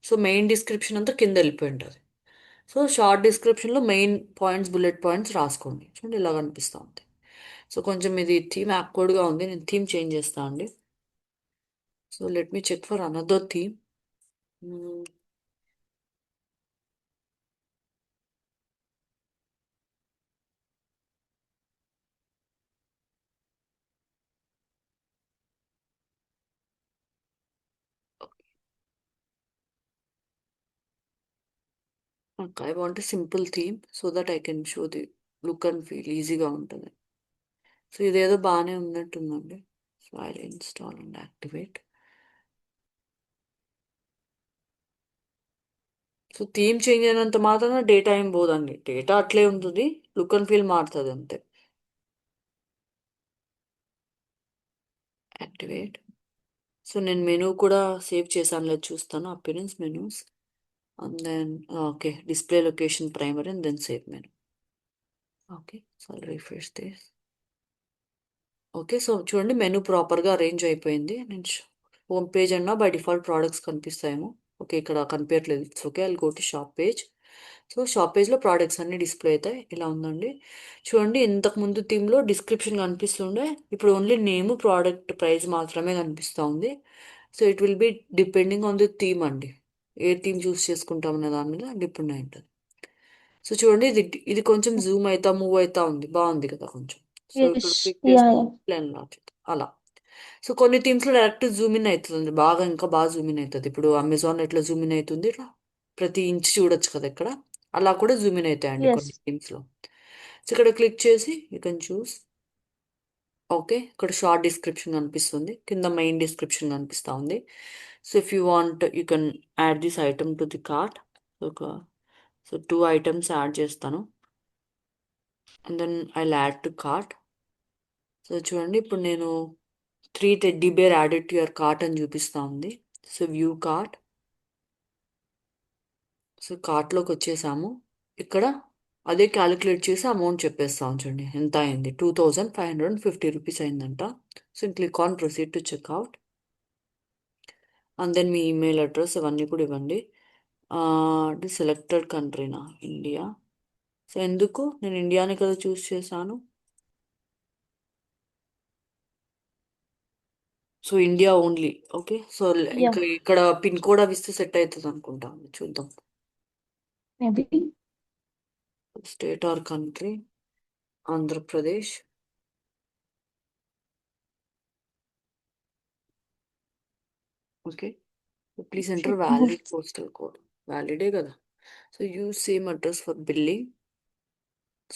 సో మెయిన్ డిస్క్రిప్షన్ అంతా కింద వెళ్ళిపోయి ఉంటుంది. సో షార్ట్ డిస్క్రిప్షన్లో మెయిన్ పాయింట్స్, బుల్లెట్ పాయింట్స్ రాసుకోండి. చూడండి ఇలా కనిపిస్తూ ఉంది. సో కొంచెం ఇది థీమ్ యాక్వర్డ్గా ఉంది, నేను థీమ్ చేంజ్ చేస్తాను అండి. So let me check for another theme. I want a simple theme so that I can show the look and feel ఈజీగా ఉంటుంది. సో ఇదేదో బాగానే ఉన్నట్టుందండి. So I install and activate. So theme change అయినంత మాత్రాన data ఏం పోదండి, data అట్లే ఉంటుంది, లుక్ అండ్ ఫీల్ మారుతుంది అంతే. యాక్టివేట్. సో నేను మెనూ కూడా సేవ్ చేశాను లేదు చూస్తాను, appearance menus and then okay display location primary and then save menu. Okay so refresh this. Okay so చూడండి మెనూ ప్రాపర్గా అరేంజ్ అయిపోయింది. నేను హోమ్ పేజ్ అన్నా బై డిఫాల్ట్ ప్రోడక్ట్స్ కనిపిస్తాయేమో. ఓకే ఇక్కడ కనిపించట్లేదు, it's okay, I go to shop page. So shop పేజ్లో products అన్ని డిస్ప్లే అవుతాయి, ఇలా ఉందండి. చూడండి ఇంతకు ముందు థీమ్లో డిస్క్రిప్షన్ కనిపిస్తుండే, ఇప్పుడు ఓన్లీ నేమ్ ప్రోడక్ట్ ప్రైస్ మాత్రమే కనిపిస్తూ ఉంది. So it will be depending on the theme అండి, ఏ థీమ్ చూస్ చేసుకుంటాం అనే దాని మీద డిపెండ్ అయి ఉంటుంది. సో చూడండి ఇది ఇది కొంచెం జూమ్ అవుతా మూవ్ అవుతా ఉంది, బాగుంది కదా కొంచెం. So Yes. ఇక్కడ క్లిక్ Yeah, చేస్తే yeah. ప్లేన్ అలా. సో కొన్ని థీమ్స్లో డైరెక్ట్ జూమ్ ఇన్ అవుతుంది, బాగా ఇంకా బాగా జూమ్ ఇన్ అవుతుంది. ఇప్పుడు అమెజాన్ ఎట్లా జూమ్ ఇన్ అవుతుంది, ఇట్లా ప్రతి ఇంచ్ చూడొచ్చు కదా ఇక్కడ, అలా కూడా జూమ్ ఇన్ అవుతాయండి కొన్ని Yes. థీమ్స్లో. సో ఇక్కడ క్లిక్ చేసి యూ కెన్ చూస్. ఓకే ఇక్కడ షార్ట్ డిస్క్రిప్షన్ కనిపిస్తుంది, కింద మెయిన్ డిస్క్రిప్షన్ కనిపిస్తూ ఉంది. So if you want you can add this item to the cart. ఒక సో 2 ఐటమ్స్ యాడ్ చేస్తాను and then I add to cart. So చూడండి ఇప్పుడు నేను 3 teddy bear added to your cart అని చూపిస్తూ ఉంది. So view cart. సో కార్ట్లోకి వచ్చేసాము. ఇక్కడ అదే క్యాలిక్యులేట్ చేసి అమౌంట్ చెప్పేస్తాం చూడండి ఎంత అయింది, 2550 రూపీస్ అయిందంట. So click on proceed to checkout and then మీ ఈమెయిల్ అడ్రస్ అవన్నీ కూడా ఇవ్వండి. ఇది సెలెక్టెడ్ కంట్రీనా, ఇండియా. సో ఎందుకు నేను ఇండియాని కదా చూస్ చేశాను, so India only. Okay so Yeah, ఇంకా ఇక్కడ పిన్ కోడ్ అవి ఇస్తే సెట్ అవుతుంది అనుకుంటా, చూద్దాం. maybe. State or country, Andhra Pradesh. Okay please enter Shipping. Valid postal code, వ్యాలిడే కదా. So use same address for billing.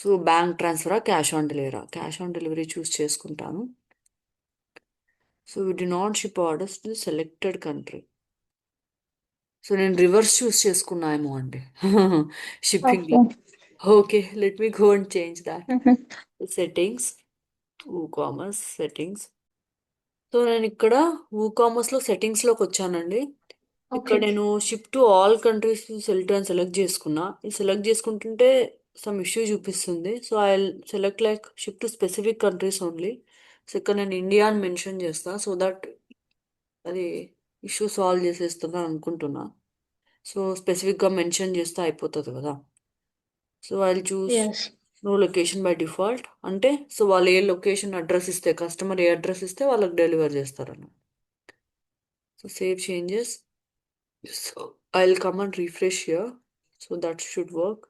So bank ట్రాన్స్ఫరా cash on డెలివరా, cash on delivery చూస్ చేసుకుంటాను. So we did not ship orders to selected country. So నేను reverse చూస్ చేసుకున్నాయేమో అండి షిప్పింగ్లో. Okay. Okay let me go and change that. Mhm. Settings, commerce settings. So నేను ఇక్కడ కామర్స్లో సెట్టింగ్స్లోకి వచ్చానండి. ఇక్కడ Okay. నేను ship to all countries sell to అని సెలెక్ట్ చేసుకున్నా. ఇది సెలెక్ట్ చేసుకుంటుంటే సమ్ ఇష్యూ చూపిస్తుంది. So I select like ship to specific countries only. So ఇక్కడ నేను ఇండియా అని మెన్షన్ చేస్తా, సో దట్ అది ఇష్యూ సాల్వ్ చేసేస్తుందని అనుకుంటున్నా. సో స్పెసిఫిక్గా మెన్షన్ చేస్తే అయిపోతుంది కదా. So I choose Yes. No location by default, అంటే సో వాళ్ళు ఏ లొకేషన్ అడ్రస్ ఇస్తే, కస్టమర్ ఏ అడ్రస్ ఇస్తే వాళ్ళకి డెలివర్ చేస్తారన్న. So save changes. So I come and refresh here, so that should work.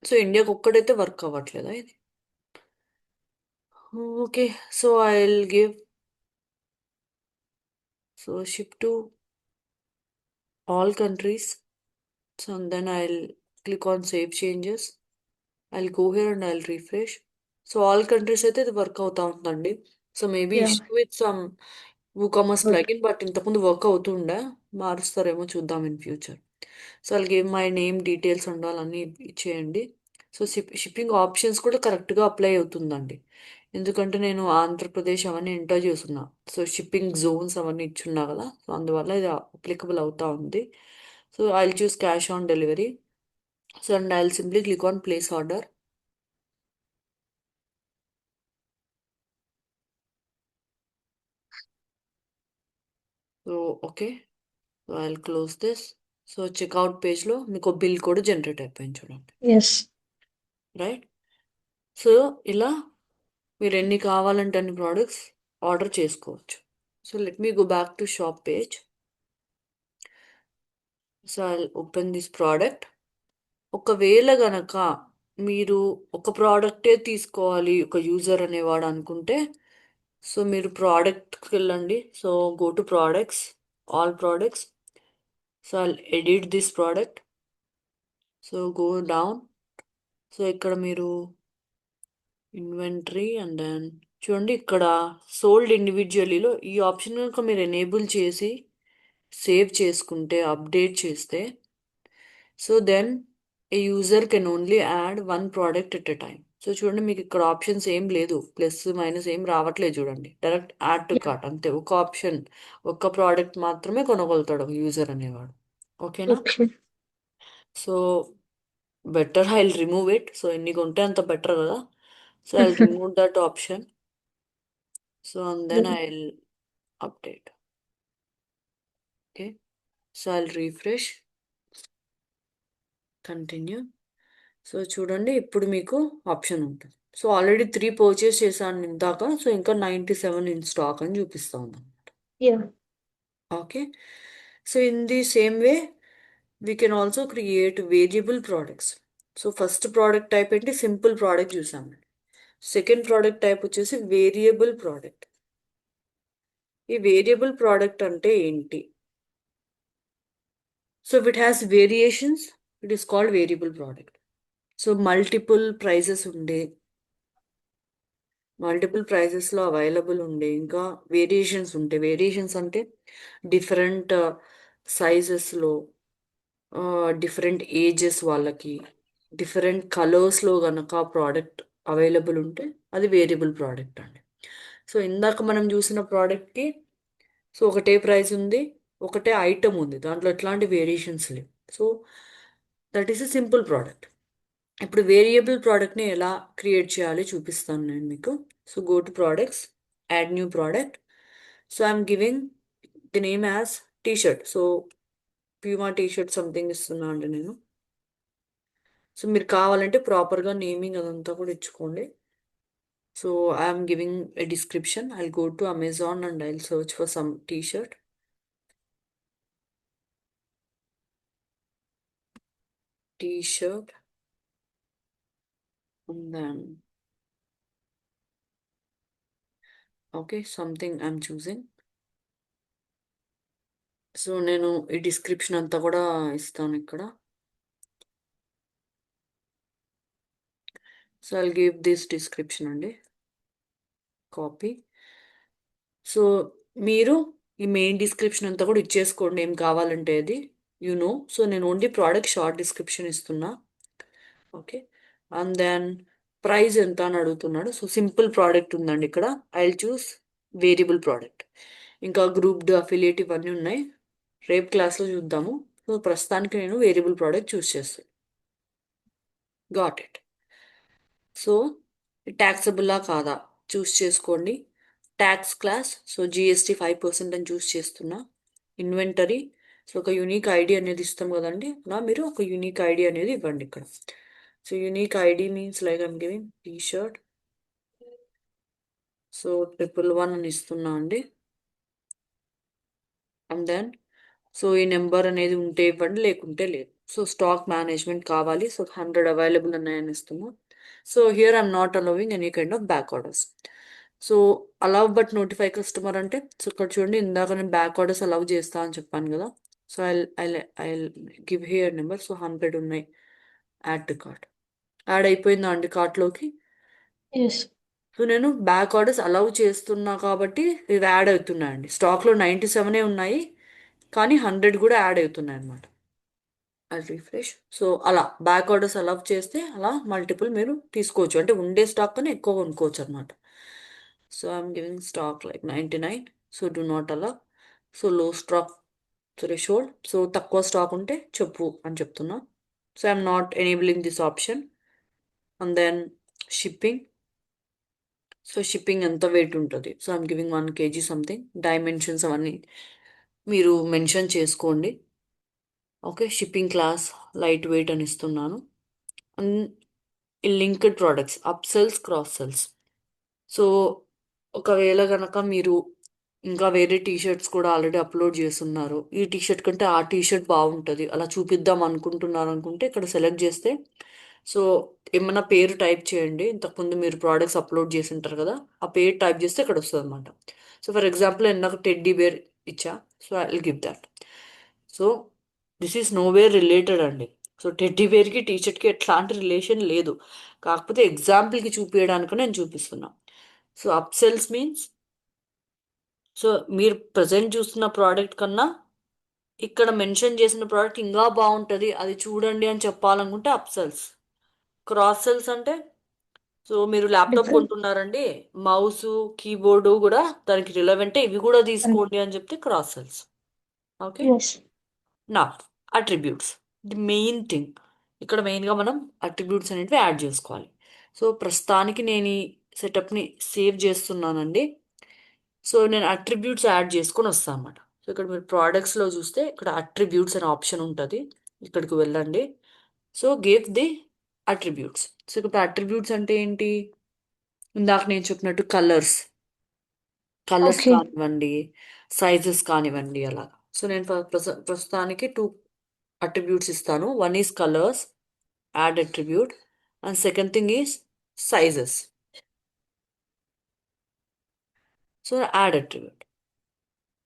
So ఇండియాకి ఒక్కడైతే వర్క్ అవ్వట్లేదా ఇది. Okay so I will give so ship to all countries. So then I will click on save changes. I go here and I refresh. So all countries అయితే ఇది work అవుతా ఉందండి. So maybe Yeah. Issue with some commerce Good. Plugin, but ఇంతకుముందు work అవుతుండే, మారుస్తారేమో చూద్దాం in future. So I'll give my name details ఉండాలని ఇచ్చేయండి. సో షిప్పింగ్ ఆప్షన్స్ కూడా కరెక్ట్గా అప్లై అవుతుందండి, ఎందుకంటే నేను ఆంధ్రప్రదేశ్ అవన్నీ ఎంటర్ చేస్తున్నా. సో షిప్పింగ్ జోన్స్ అవన్నీ ఇచ్చున్నా కదా, సో అందువల్ల ఇది అప్లికబుల్ అవుతా ఉంది. So I choose cash on delivery. So and I simply click on place order. So okay so I close this. So checkout పేజ్లో మీకు బిల్ కూడా జనరేట్ అయిపోయింది చూడండి, Yes. రైట్. సో ఇలా మీరు ఎన్ని కావాలంటే అన్ని ప్రోడక్ట్స్ ఆర్డర్ చేసుకోవచ్చు. So let me go back to shop page. So I open this product. ఒకవేళ గనక మీరు ఒక ప్రోడక్టే తీసుకోవాలి ఒక యూజర్ అనేవాడు అనుకుంటే, సో మీరు ప్రోడక్ట్కి వెళ్ళండి. So go to products, all products. So I edit this product. So go down. So ఇక్కడ మీరు ఇన్వెంటరీ అండ్ దెన్ చూడండి ఇక్కడ సోల్డ్ ఇండివిజువలీలో ఈ ఆప్షన్ కనుక మీరు ఎనేబుల్ చేసి సేవ్ చేసుకుంటే, అప్డేట్ చేస్తే, so then a user can only add one product at a time. So చూడండి, మీకు ఇక్కడ ఆప్షన్స్ ఏం లేదు, ప్లస్ మైనస్ ఏం రావట్లేదు చూడండి, direct add to Yeah. Cart అంతే. ఒక ఆప్షన్, ఒక్క ప్రోడక్ట్ మాత్రమే కొనగలుగుతాడు ఒక యూజర్ అనేవాడు. ఓకేనా? Okay. So better I remove it. So ఎన్ని కొంటే అంత బెటర్ కదా. So I remove that option. So and then I update. Okay, so I'll refresh, continue. So చూడండి, ఇప్పుడు మీకు ఆప్షన్ ఉంటుంది. సో ఆల్రెడీ 3 పర్చేస్ చేశాను ఇందాక, సో ఇంకా 97 ఇన్ స్టాక్ అని చూపిస్తా ఉన్నాం. Yeah. Okay, so in the same way we can also create variable products. So first product type ఏంటి, సింపుల్ ప్రోడక్ట్ చూసాము. సెకండ్ ప్రోడక్ట్ టైప్ వచ్చేసి వేరియబుల్ ప్రోడక్ట్. ఈ వేరియబుల్ ప్రోడక్ట్ అంటే ఏంటి? So if it has variations, it is called variable product. So multiple prices ఉండే, multiple ప్రైజెస్లో available ఉండే, ఇంకా వేరియేషన్స్ ఉంటాయి. వేరియేషన్స్ అంటే డిఫరెంట్ సైజెస్లో, డిఫరెంట్ ఏజెస్ వాళ్ళకి, డిఫరెంట్ కలర్స్లో కనుక ప్రోడక్ట్ అవైలబుల్ ఉంటే అది వేరియబుల్ ప్రోడక్ట్ అండి. సో ఇందాక మనం చూసిన ప్రోడక్ట్కి సో ఒకటే ప్రైస్ ఉంది, ఒకటే ఐటమ్ ఉంది, దాంట్లో ఎట్లాంటి వేరియేషన్స్ లేవు. So that is a simple product. ఇప్పుడు వేరియబుల్ ప్రోడక్ట్ని ఎలా క్రియేట్ చేయాలి చూపిస్తాను నేను మీకు. So go to products, add new product. So I'm giving the name as t-shirt. So Puma t-shirt something ఇస్తున్నా అండి నేను. సో మీరు కావాలంటే ప్రాపర్గా నేమింగ్ అదంతా కూడా ఇచ్చుకోండి. So I'm giving a description. I go to Amazon and I search for some T-shirt. T-shirt, and then okay, something I'm choosing. So నేను ఈ డిస్క్రిప్షన్ అంతా కూడా ఇస్తాను ఇక్కడ. So I'll give this description అండి, కాపీ. సో మీరు ఈ main description అంతా కూడా ఇచ్చేసుకోండి ఏం కావాలంటే అది, సో నేను ఓన్లీ ప్రోడక్ట్ షార్ట్ డిస్క్రిప్షన్ ఇస్తున్నా. ఓకే, అండ్ దెన్ ప్రైస్ ఎంత అని అడుగుతున్నాడు. సో సింపుల్ ప్రోడక్ట్ ఉందండి ఇక్కడ, ఐల్ చూస్ వేరియబుల్ ప్రోడక్ట్. ఇంకా గ్రూప్డ్, అఫిలియేట్ ఇవన్నీ ఉన్నాయి, రేపు క్లాస్లో చూద్దాము. సో ప్రస్తుతానికి నేను వేరియబుల్ ప్రోడక్ట్ చూస్ చేస్తాను. Got it. సో ట్యాక్సబుల్లా కాదా చూస్ చేసుకోండి. ట్యాక్స్ క్లాస్, సో జిఎస్టీ 5% అని చూస్ చేస్తున్నా. ఇన్వెంటరీ, సో ఒక యూనిక్ ఐడి అనేది ఇస్తాం కదండి, అలా మీరు ఒక యూనిక్ ఐడి అనేది ఇవ్వండి ఇక్కడ. So unique ID means like I'm giving T shirt. So 111 అని ఇస్తున్నా అండి. అండ్ దెన్ సో ఈ నెంబర్ అనేది ఉంటే ఇవ్వండి, లేకుంటే లేదు. సో స్టాక్ మేనేజ్మెంట్ కావాలి, సో 100 అవైలబుల్ ఉన్నాయని ఇస్తాము. So here I'm not allowing any kind of back orders. So allow but notify customer అంటే, సో ఇక్కడ చూడండి, ఇందాక నేను బ్యాక్ ఆర్డర్స్ అలౌ చేస్తా అని చెప్పాను కదా. So I give here number. So 100 ఉన్నాయి, యాడ్ టు కార్ట్. యాడ్ అయిపోయిందా అండి కార్ట్లోకి? Yes. సో నేను బ్యాక్ ఆర్డర్స్ అలౌ చేస్తున్నా కాబట్టి ఇవి యాడ్ అవుతున్నాయండి. స్టాక్లో 97 ఉన్నాయి, కానీ 100 కూడా యాడ్ అవుతున్నాయి అన్నమాట. అది రిఫ్రెష్. సో అలా బ్యాక్ ఆర్డర్స్ అలౌ చేస్తే అలా మల్టిపుల్ మీరు తీసుకోవచ్చు, అంటే ఉండే స్టాక్ కన్నా ఎక్కువ కొనుక్కోవచ్చు అనమాట. So I'm giving stock like 99. So do not అలా. So low stock threshold, so తక్కువ స్టాక్ ఉంటే చెప్పు అని చెప్తున్నా. So I'm not enabling this option. And then shipping. So shipping ఎంత వెయిట్ ఉంటుంది, so I'm giving 1 kg something. Dimensions అవన్నీ మీరు మెన్షన్ చేసుకోండి. Okay, shipping class light weight అని ఇస్తున్నాను. And linked products, up sells, cross sells. So ఒకవేళ కనుక మీరు ఇంకా వేరే టీషర్ట్స్ కూడా ఆల్రెడీ అప్లోడ్ చేస్తున్నారు, ఈ టీషర్ట్ కంటే ఆ టీషర్ట్ బాగుంటుంది అలా చూపిద్దాం అనుకుంటున్నారు అనుకుంటే ఇక్కడ సెలెక్ట్ చేస్తే, సో ఏమన్నా పేరు టైప్ చేయండి. ఇంతకుముందు మీరు ప్రోడక్ట్స్ అప్లోడ్ చేసి ఉంటారు కదా, ఆ పేరు టైప్ చేస్తే ఇక్కడ వస్తుంది అనమాట. సో ఫర్ ఎగ్జాంపుల్ ఇందాక టెడ్డీ బేర్ ఇచ్చా, so I will give that. So this is nowhere related అండి. సో టెడ్డీ బేర్కి టీషర్ట్కి ఎట్లాంటి రిలేషన్ లేదు, కాకపోతే ఎగ్జాంపుల్కి చూపించడానికి నేను చూపిస్తున్నా. So up cells means, so మీరు ప్రజెంట్ చూస్తున్న ప్రోడక్ట్ కన్నా ఇక్కడ మెన్షన్ చేసిన ప్రోడక్ట్ ఇంకా బాగుంటుంది అది చూడండి అని చెప్పాలనుకుంటే అప్సెల్స్. క్రాస్ సెల్స్ అంటే, సో మీరు ల్యాప్టాప్ డిఫరెంట్. కొంటున్నారండి, మౌస్ కీబోర్డు కూడా దానికి రిలవెంటే, ఇవి కూడా తీసుకోండి అని చెప్తే క్రాస్ సెల్స్. ఓకే. ఎస్. నా అట్రిబ్యూట్స్, ది మెయిన్ థింగ్. ఇక్కడ మెయిన్గా మనం అట్రిబ్యూట్స్ అనేవి యాడ్ చేసుకోవాలి. సో ప్రస్తుతానికి నేను ఈ సెటప్ని సేవ్ చేస్తున్నానండి. సో నేను అట్రిబ్యూట్స్ యాడ్ చేసుకొని వస్తాను అనమాట. సో ఇక్కడ మీరు ప్రోడక్ట్స్లో చూస్తే ఇక్కడ అట్రిబ్యూట్స్ అనే ఆప్షన్ ఉంటుంది, ఇక్కడికి వెళ్ళండి. So give the attributes. So ఇక్కడ అట్రిబ్యూట్స్ అంటే ఏంటి, ఇందాక నేను చెప్పినట్టు కలర్స్, కలర్స్ ఓకే. కానివ్వండి, సైజెస్ కానివ్వండి అలా. సో నేను ప్రస్తుతానికి టూ అట్రిబ్యూట్స్ ఇస్తాను. One is colours, add attribute, and second thing is sizes. So add attribute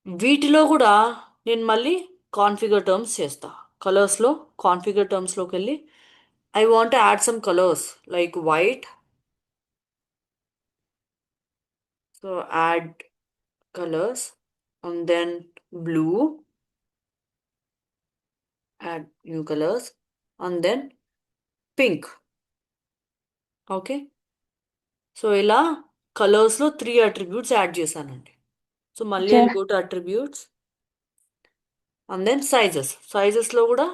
వీటిలో కూడా నేను మళ్ళీ కాన్ఫిగర్ టర్మ్స్ చేస్తా. కలర్స్లో కాన్ఫిగర్ టర్మ్స్లోకి వెళ్ళి I want add some colours like white. So add colours, and then blue, add new colours, and then pink. Okay. So ఇలా కలర్స్లో 3 అట్రిబ్యూట్స్ యాడ్ చేశానండి. సో మళ్ళీ okay. I go to attributes, and then sizes. సైజెస్లో కూడా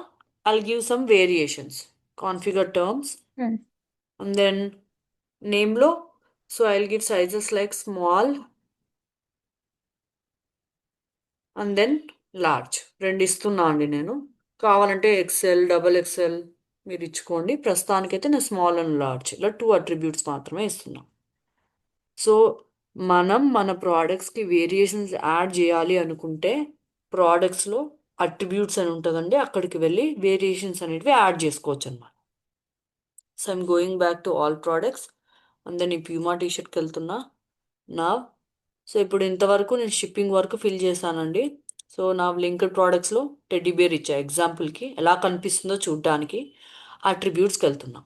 I'll give some variations, configure terms, and then నేమ్లో so I'll give sizes like small and then large. రెండు ఇస్తున్నా అండి నేను. కావాలంటే ఎక్సెల్, డబల్ ఎక్సెల్ మీరు ఇచ్చుకోండి. ప్రస్తుతానికైతే నేను స్మాల్ అండ్ లార్జ్ ఇలా 2 అట్రిబ్యూట్స్ మాత్రమే ఇస్తున్నా. సో మనం మన ప్రోడక్ట్స్కి వేరియేషన్స్ యాడ్ చేయాలి అనుకుంటే ప్రోడక్ట్స్లో అట్రిబ్యూట్స్ అని ఉంటుందండి, అక్కడికి వెళ్ళి వేరియేషన్స్ అనేటివి యాడ్ చేసుకోవచ్చు అనమాట. So I'm going back to all products, and then ఈ ప్యూమా టీషర్ట్కి వెళ్తున్నా నా. సో ఇప్పుడు ఇంతవరకు నేను షిప్పింగ్ వరకు ఫిల్ చేశానండి. సో నా లింక్డ్ ప్రోడక్ట్స్లో టెడ్డీ బేర్ ఇచ్చా ఎగ్జాంపుల్కి, ఎలా కనిపిస్తుందో చూడడానికి. అట్రిబ్యూట్స్కి వెళ్తున్నా.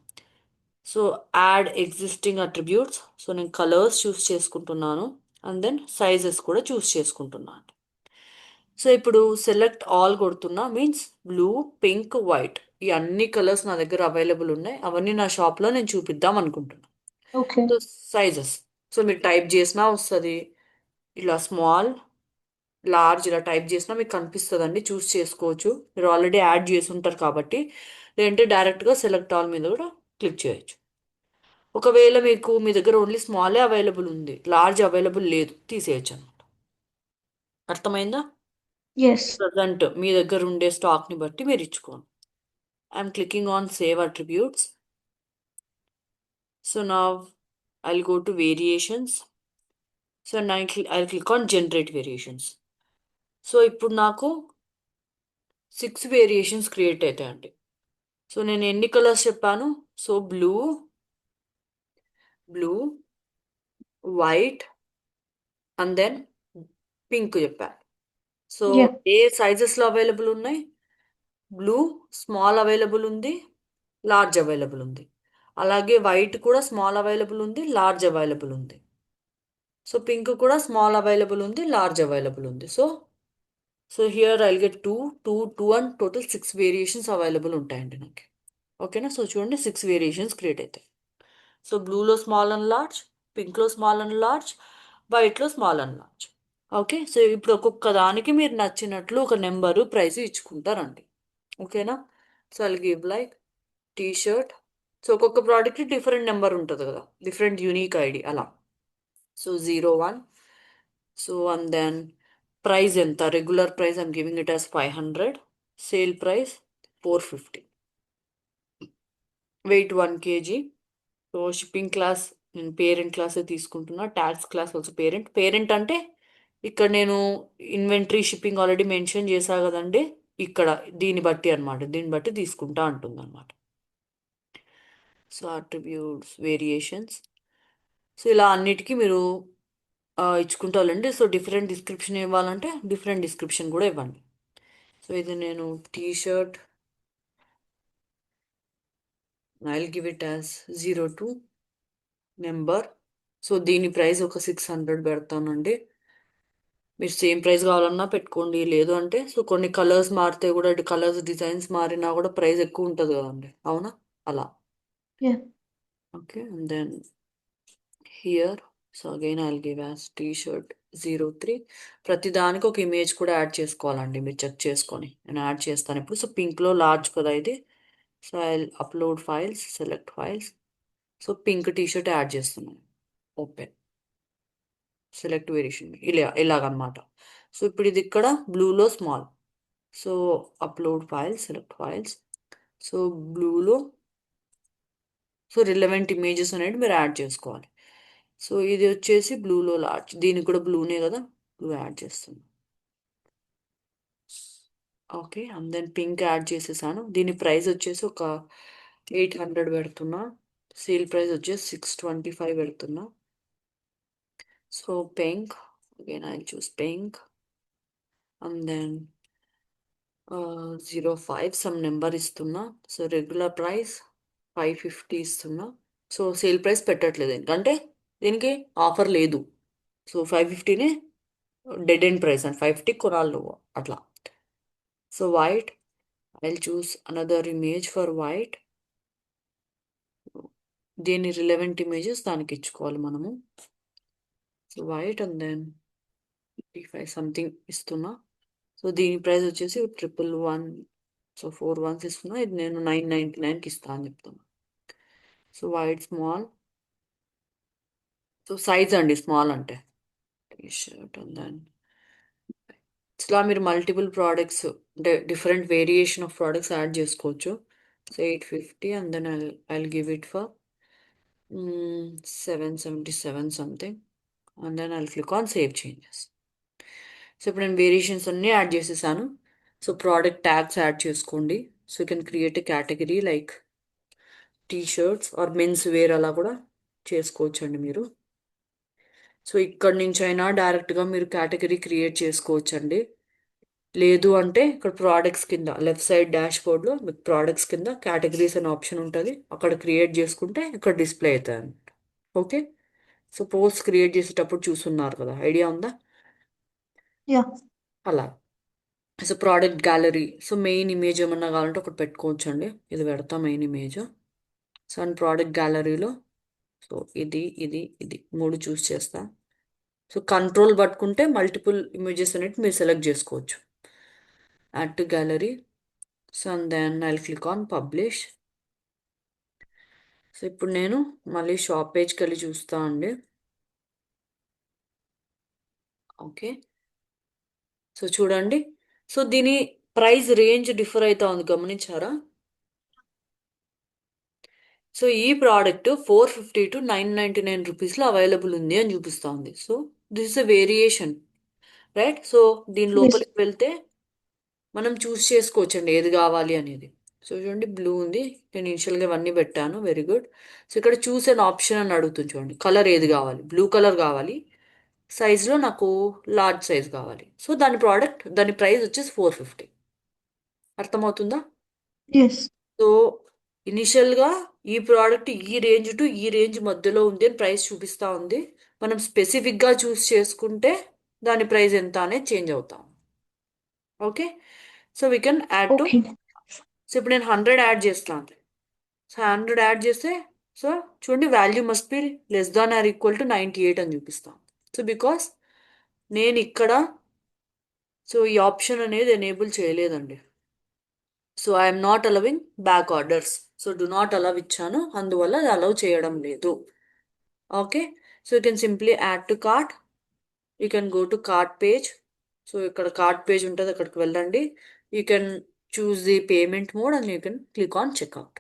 So add existing attributes. So నేను కలర్స్ చూస్ చేసుకుంటున్నాను, అండ్ దెన్ సైజెస్ కూడా చూస్ చేసుకుంటున్నాను. సో ఇప్పుడు సెలెక్ట్ ఆల్ కొడుతున్నా, మీన్స్ బ్లూ, పింక్, వైట్ ఈ అన్ని కలర్స్ నా దగ్గర అవైలబుల్ ఉన్నాయి. అవన్నీ నా షాప్లో నేను చూపిద్దాం అనుకుంటున్నాను. ఓకే. సో సైజెస్, సో మీరు టైప్ చేసినా వస్తుంది, ఇలా స్మాల్, లార్జ్ ఇలా టైప్ చేసినా మీకు కనిపిస్తుందండి, చూస్ చేసుకోవచ్చు. మీరు ఆల్రెడీ యాడ్ చేసి ఉంటారు కాబట్టి. లేదంటే డైరెక్ట్గా సెలెక్ట్ ఆల్ మీద కూడా క్లిక్ చేయొచ్చు. ఒకవేళ మీకు మీ దగ్గర ఓన్లీ స్మాలే అవైలబుల్ ఉంది, లార్జ్ అవైలబుల్ లేదు, తీసేయచ్చు అనమాట. అర్థమైందా? ఎస్. ప్రజెంట్ మీ దగ్గర ఉండే స్టాక్ని బట్టి మీరు ఇచ్చుకోండి. I'm clicking on save attributes. So నా I'll go to variations. So I click on generate variations. So ఇప్పుడు నాకు 6 వేరియేషన్స్ క్రియేట్ అవుతాయండి. సో నేను ఎన్ని కలర్స్ చెప్పాను, so blue, blue, white, and then pink చెప్పాను. So yeah. ఏ సైజెస్లో అవైలబుల్ ఉన్నాయి, బ్లూ స్మాల్ అవైలబుల్ ఉంది, లార్జ్ అవైలబుల్ ఉంది. అలాగే వైట్ కూడా స్మాల్ అవైలబుల్ ఉంది, లార్జ్ అవైలబుల్ ఉంది. సో పింక్ కూడా స్మాల్ అవైలబుల్ ఉంది, లార్జ్ అవైలబుల్ ఉంది. So here I'll get two, two, two and total 6 variations available ఉంటాయండి నాకు. ఓకేనా? సో చూడండి 6 వేరియేషన్స్ క్రియేట్ అవుతాయి. సో బ్లూలో small and large, పింక్లో small and large, వైట్లో small and large. Okay. So ఇప్పుడు ఒక్కొక్క దానికి మీరు నచ్చినట్లు ఒక నెంబరు ప్రైస్ ఇచ్చుకుంటారండి. ఓకేనా? So I'll give like T-shirt. So ఒక్కొక్క ప్రోడక్ట్కి డిఫరెంట్ నెంబర్ ఉంటుంది కదా, డిఫరెంట్ యూనిక్ ఐడి అలా. So 01. So and then price ఎంత, regular price I'm giving it as 500, sale price 450, weight 1 kg. So shipping class నేను parent క్లాసే తీసుకుంటున్నా, tax class also parent. Parent అంటే ఇక్కడ నేను ఇన్వెంటరీ షిప్పింగ్ ఆల్రెడీ మెన్షన్ చేశా కదండి, ఇక్కడ దీన్ని బట్టి అనమాట, దీన్ని బట్టి తీసుకుంటా అంటుంది అనమాట. So attributes variations. సో ఇలా అన్నిటికీ మీరు ఇచ్చుకుంటారండి. సో డిఫరెంట్ డిస్క్రిప్షన్ ఇవ్వాలంటే డిఫరెంట్ డిస్క్రిప్షన్ కూడా ఇవ్వండి. సో ఇది నేను T shirt, I'll give it as 02 number. So దీని ప్రైస్ ఒక 600 పెడతానండి. మీరు సేమ్ ప్రైస్ కావాలన్నా పెట్టుకోండి, లేదు అంటే సో కొన్ని కలర్స్ మారితే కూడా, కలర్స్ డిజైన్స్ మారినా కూడా ప్రైస్ ఎక్కువ ఉంటుంది కదండి, అవునా? అలా. Yeah. Okay, and then here, so again I'll give as t-shirt 03. ప్రతి దానికి ఒక ఇమేజ్ కూడా యాడ్ చేసుకోవాలండి, మీరు చెక్ చేసుకొని. నేను యాడ్ చేస్తాను ఇప్పుడు. సో పింక్లో లార్జ్ కదా ఇది, so I upload files, select files. So pink T-shirt add చేస్తున్నాను. ఓపెన్, సెలెక్ట్ వేరియేషన్, ఇలాగనమాట. సో ఇప్పుడు ఇది ఇక్కడ బ్లూలో small. So upload files, select files. So బ్లూలో, సో రిలవెంట్ ఇమేజెస్ అనేది మీరు యాడ్ చేసుకోవాలి. సో ఇది వచ్చేసి బ్లూలో లార్జ్, దీనికి కూడా బ్లూనే కదా, బ్లూ యాడ్ చేస్తున్నాను. Okay, and then pink add చేసేసాను. దీని ప్రైస్ వచ్చేసి ఒక 800 పెడుతున్నా. సేల్ ప్రైస్ వచ్చేసి 625 పెడుతున్నా. So pink, again I choose pink, and then 05 some number ఇస్తున్నా. సో రెగ్యులర్ ప్రైస్ 550 ఇస్తున్నా. సో సేల్ ప్రైస్ పెట్టట్లేదు ఎందుకంటే దీనికి ఆఫర్ లేదు. సో 550నే డెడ్ ఎండ్ ప్రైస్, అండ్ 550 కొనాలి నువ్వు అట్లా. So white, I'll choose another image for white. దీని రిలవెంట్ ఇమేజెస్ దానికి ఇచ్చుకోవాలి మనము. So white, and then 55 something ఇస్తున్నా. సో దీని ప్రైస్ వచ్చేసి 111. సో 4 వన్స్ ఇస్తున్నా, ఇది నేను 999కి ఇస్తా అని చెప్తున్నా. So white small, so size అండి స్మాల్ అంటే. టీ-షర్ట్, అండ్ దెన్ ఇట్లా మీరు మల్టిపుల్ ప్రోడక్ట్స్ అంటే different variation of products add చేసుకోవచ్చు. So 850, and then I'll give it for 777 something, and then I'll click on save changes. So ఇప్పుడు నేను variations అన్నీ add చేసేసాను. సో ప్రోడక్ట్ ట్యాగ్స్ యాడ్ చేసుకోండి. So you can create a category like T-shirts or men's wear, అలా కూడా చేసుకోవచ్చండి మీరు. So ఇక్కడ నుంచి అయినా డైరెక్ట్గా మీరు కేటగిరీ క్రియేట్ చేసుకోవచ్చండి. లేదు అంటే ఇక్కడ ప్రోడక్ట్స్ కింద లెఫ్ట్ సైడ్ డాష్ బోర్డ్లో మీకు ప్రోడక్ట్స్ కింద కేటగిరీస్ అనే ఆప్షన్ ఉంటుంది, అక్కడ క్రియేట్ చేసుకుంటే ఇక్కడ డిస్ప్లే అవుతాయి అన్నమాట. ఓకే, సో పోస్ట్ క్రియేట్ చేసేటప్పుడు చూస్తున్నారు కదా, ఐడియా ఉందా? Yeah. అలా. So product gallery, so main image ఏమన్నా కావాలంటే ఒకటి పెట్టుకోవచ్చు అండి. ఇది పెడతా main image. So and product గ్యాలరీలో, సో ఇది మూడు చూస్ చేస్తా. సో కంట్రోల్ పట్టుకుంటే మల్టిపుల్ ఇమేజెస్ అనేవి మీరు సెలెక్ట్ చేసుకోవచ్చు. Add to gallery. So and then I click on publish. So ఇప్పుడు నేను మళ్ళీ షాప్ పేజ్కి వెళ్ళి చూస్తా అండి. ఓకే, సో చూడండి. సో దీని ప్రైస్ రేంజ్ డిఫర్ అవుతా ఉంది, గమనించారా? సో ఈ ప్రోడక్ట్ 450 టు 999 రూపీస్లో అవైలబుల్ ఉంది అని చూపిస్తా ఉంది. So this is a variation, right? So దీని Yes. లోపలికి వెళ్తే మనం చూస్ చేసుకోవచ్చండి ఏది కావాలి అనేది. సో చూడండి బ్లూ ఉంది, నేను ఇనిషియల్గా ఇవన్నీ పెట్టాను, వెరీ గుడ్. సో ఇక్కడ చూస్ అన్ ఆప్షన్ అని అడుగుతుంది చూడండి, కలర్ ఏది కావాలి, బ్లూ కలర్ కావాలి, సైజులో నాకు లార్జ్ సైజ్ కావాలి. సో దాని ప్రైస్ వచ్చేసి 450. అర్థమవుతుందా? Yes. సో ఇనిషియల్గా ఈ ప్రోడక్ట్ ఈ రేంజ్ టు ఈ రేంజ్ మధ్యలో ఉంది అని ప్రైస్ చూపిస్తూ ఉంది. మనం స్పెసిఫిక్గా చూస్ చేసుకుంటే దాని ప్రైస్ ఎంత అనేది చేంజ్ అవుతాం. Okay, so we can add to. Okay. So ఇప్పుడు నేను 100 యాడ్ చేస్తాను. సో 100 యాడ్ చేస్తే, సో చూడండి value must be less than or equal to 98 అని చూపిస్తాను. సో బికాస్ నేను ఇక్కడ సో ఈ ఆప్షన్ అనేది ఎనేబుల్ చేయలేదండి. So I'm not allowing back orders. So do not allow ఇచ్చాను, అందువల్ల అది అలవ్ చేయడం లేదు. Okay, so you can simply add to cart. You can go to cart page. So ఇక్కడ కార్ట్ పేజ్ ఉంటుంది, అక్కడికి వెళ్ళండి. You can choose the payment mode and you can click on checkout.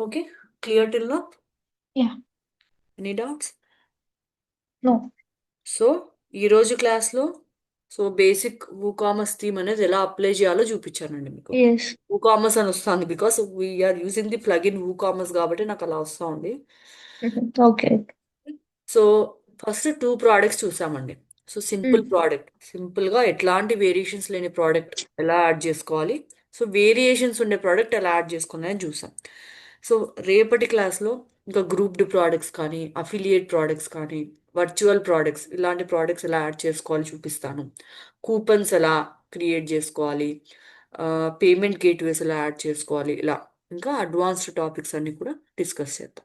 Okay, clear till now? Yeah. Any doubts? No. So ఈరోజు క్లాస్లో so basic commerce theme అనేది ఎలా apply చేయాలో చూపించానండి మీకు. Yes. కామర్స్ అని వస్తుంది because we're using the plugin commerce కాబట్టి నాకు అలా వస్తూ ఉంది. Okay. సో ఫస్ట్ 2 ప్రోడక్ట్స్ చూసామండి. So simple Mm. ప్రోడక్ట్, సింపుల్గా ఎట్లాంటి వేరియేషన్స్ లేని ప్రోడక్ట్ ఎలా యాడ్ చేసుకోవాలి, సో వేరియేషన్స్ ఉండే ప్రోడక్ట్ ఎలా యాడ్ చేసుకోవాలని చూసాం. సో రేపటి క్లాస్లో ఇంకా గ్రూప్డ్ ప్రోడక్ట్స్ కానీ, అఫిలియేట్ ప్రోడక్ట్స్ కానీ, వర్చువల్ ప్రోడక్ట్స్, ఇలాంటి ప్రోడక్ట్స్ ఎలా యాడ్ చేసుకోవాలి చూపిస్తాను. కూపన్స్ ఎలా క్రియేట్ చేసుకోవాలి, పేమెంట్ గేట్వేస్ ఎలా యాడ్ చేసుకోవాలి, ఇలా ఇంకా అడ్వాన్స్డ్ టాపిక్స్ అన్ని కూడా డిస్కస్ చేద్దాం.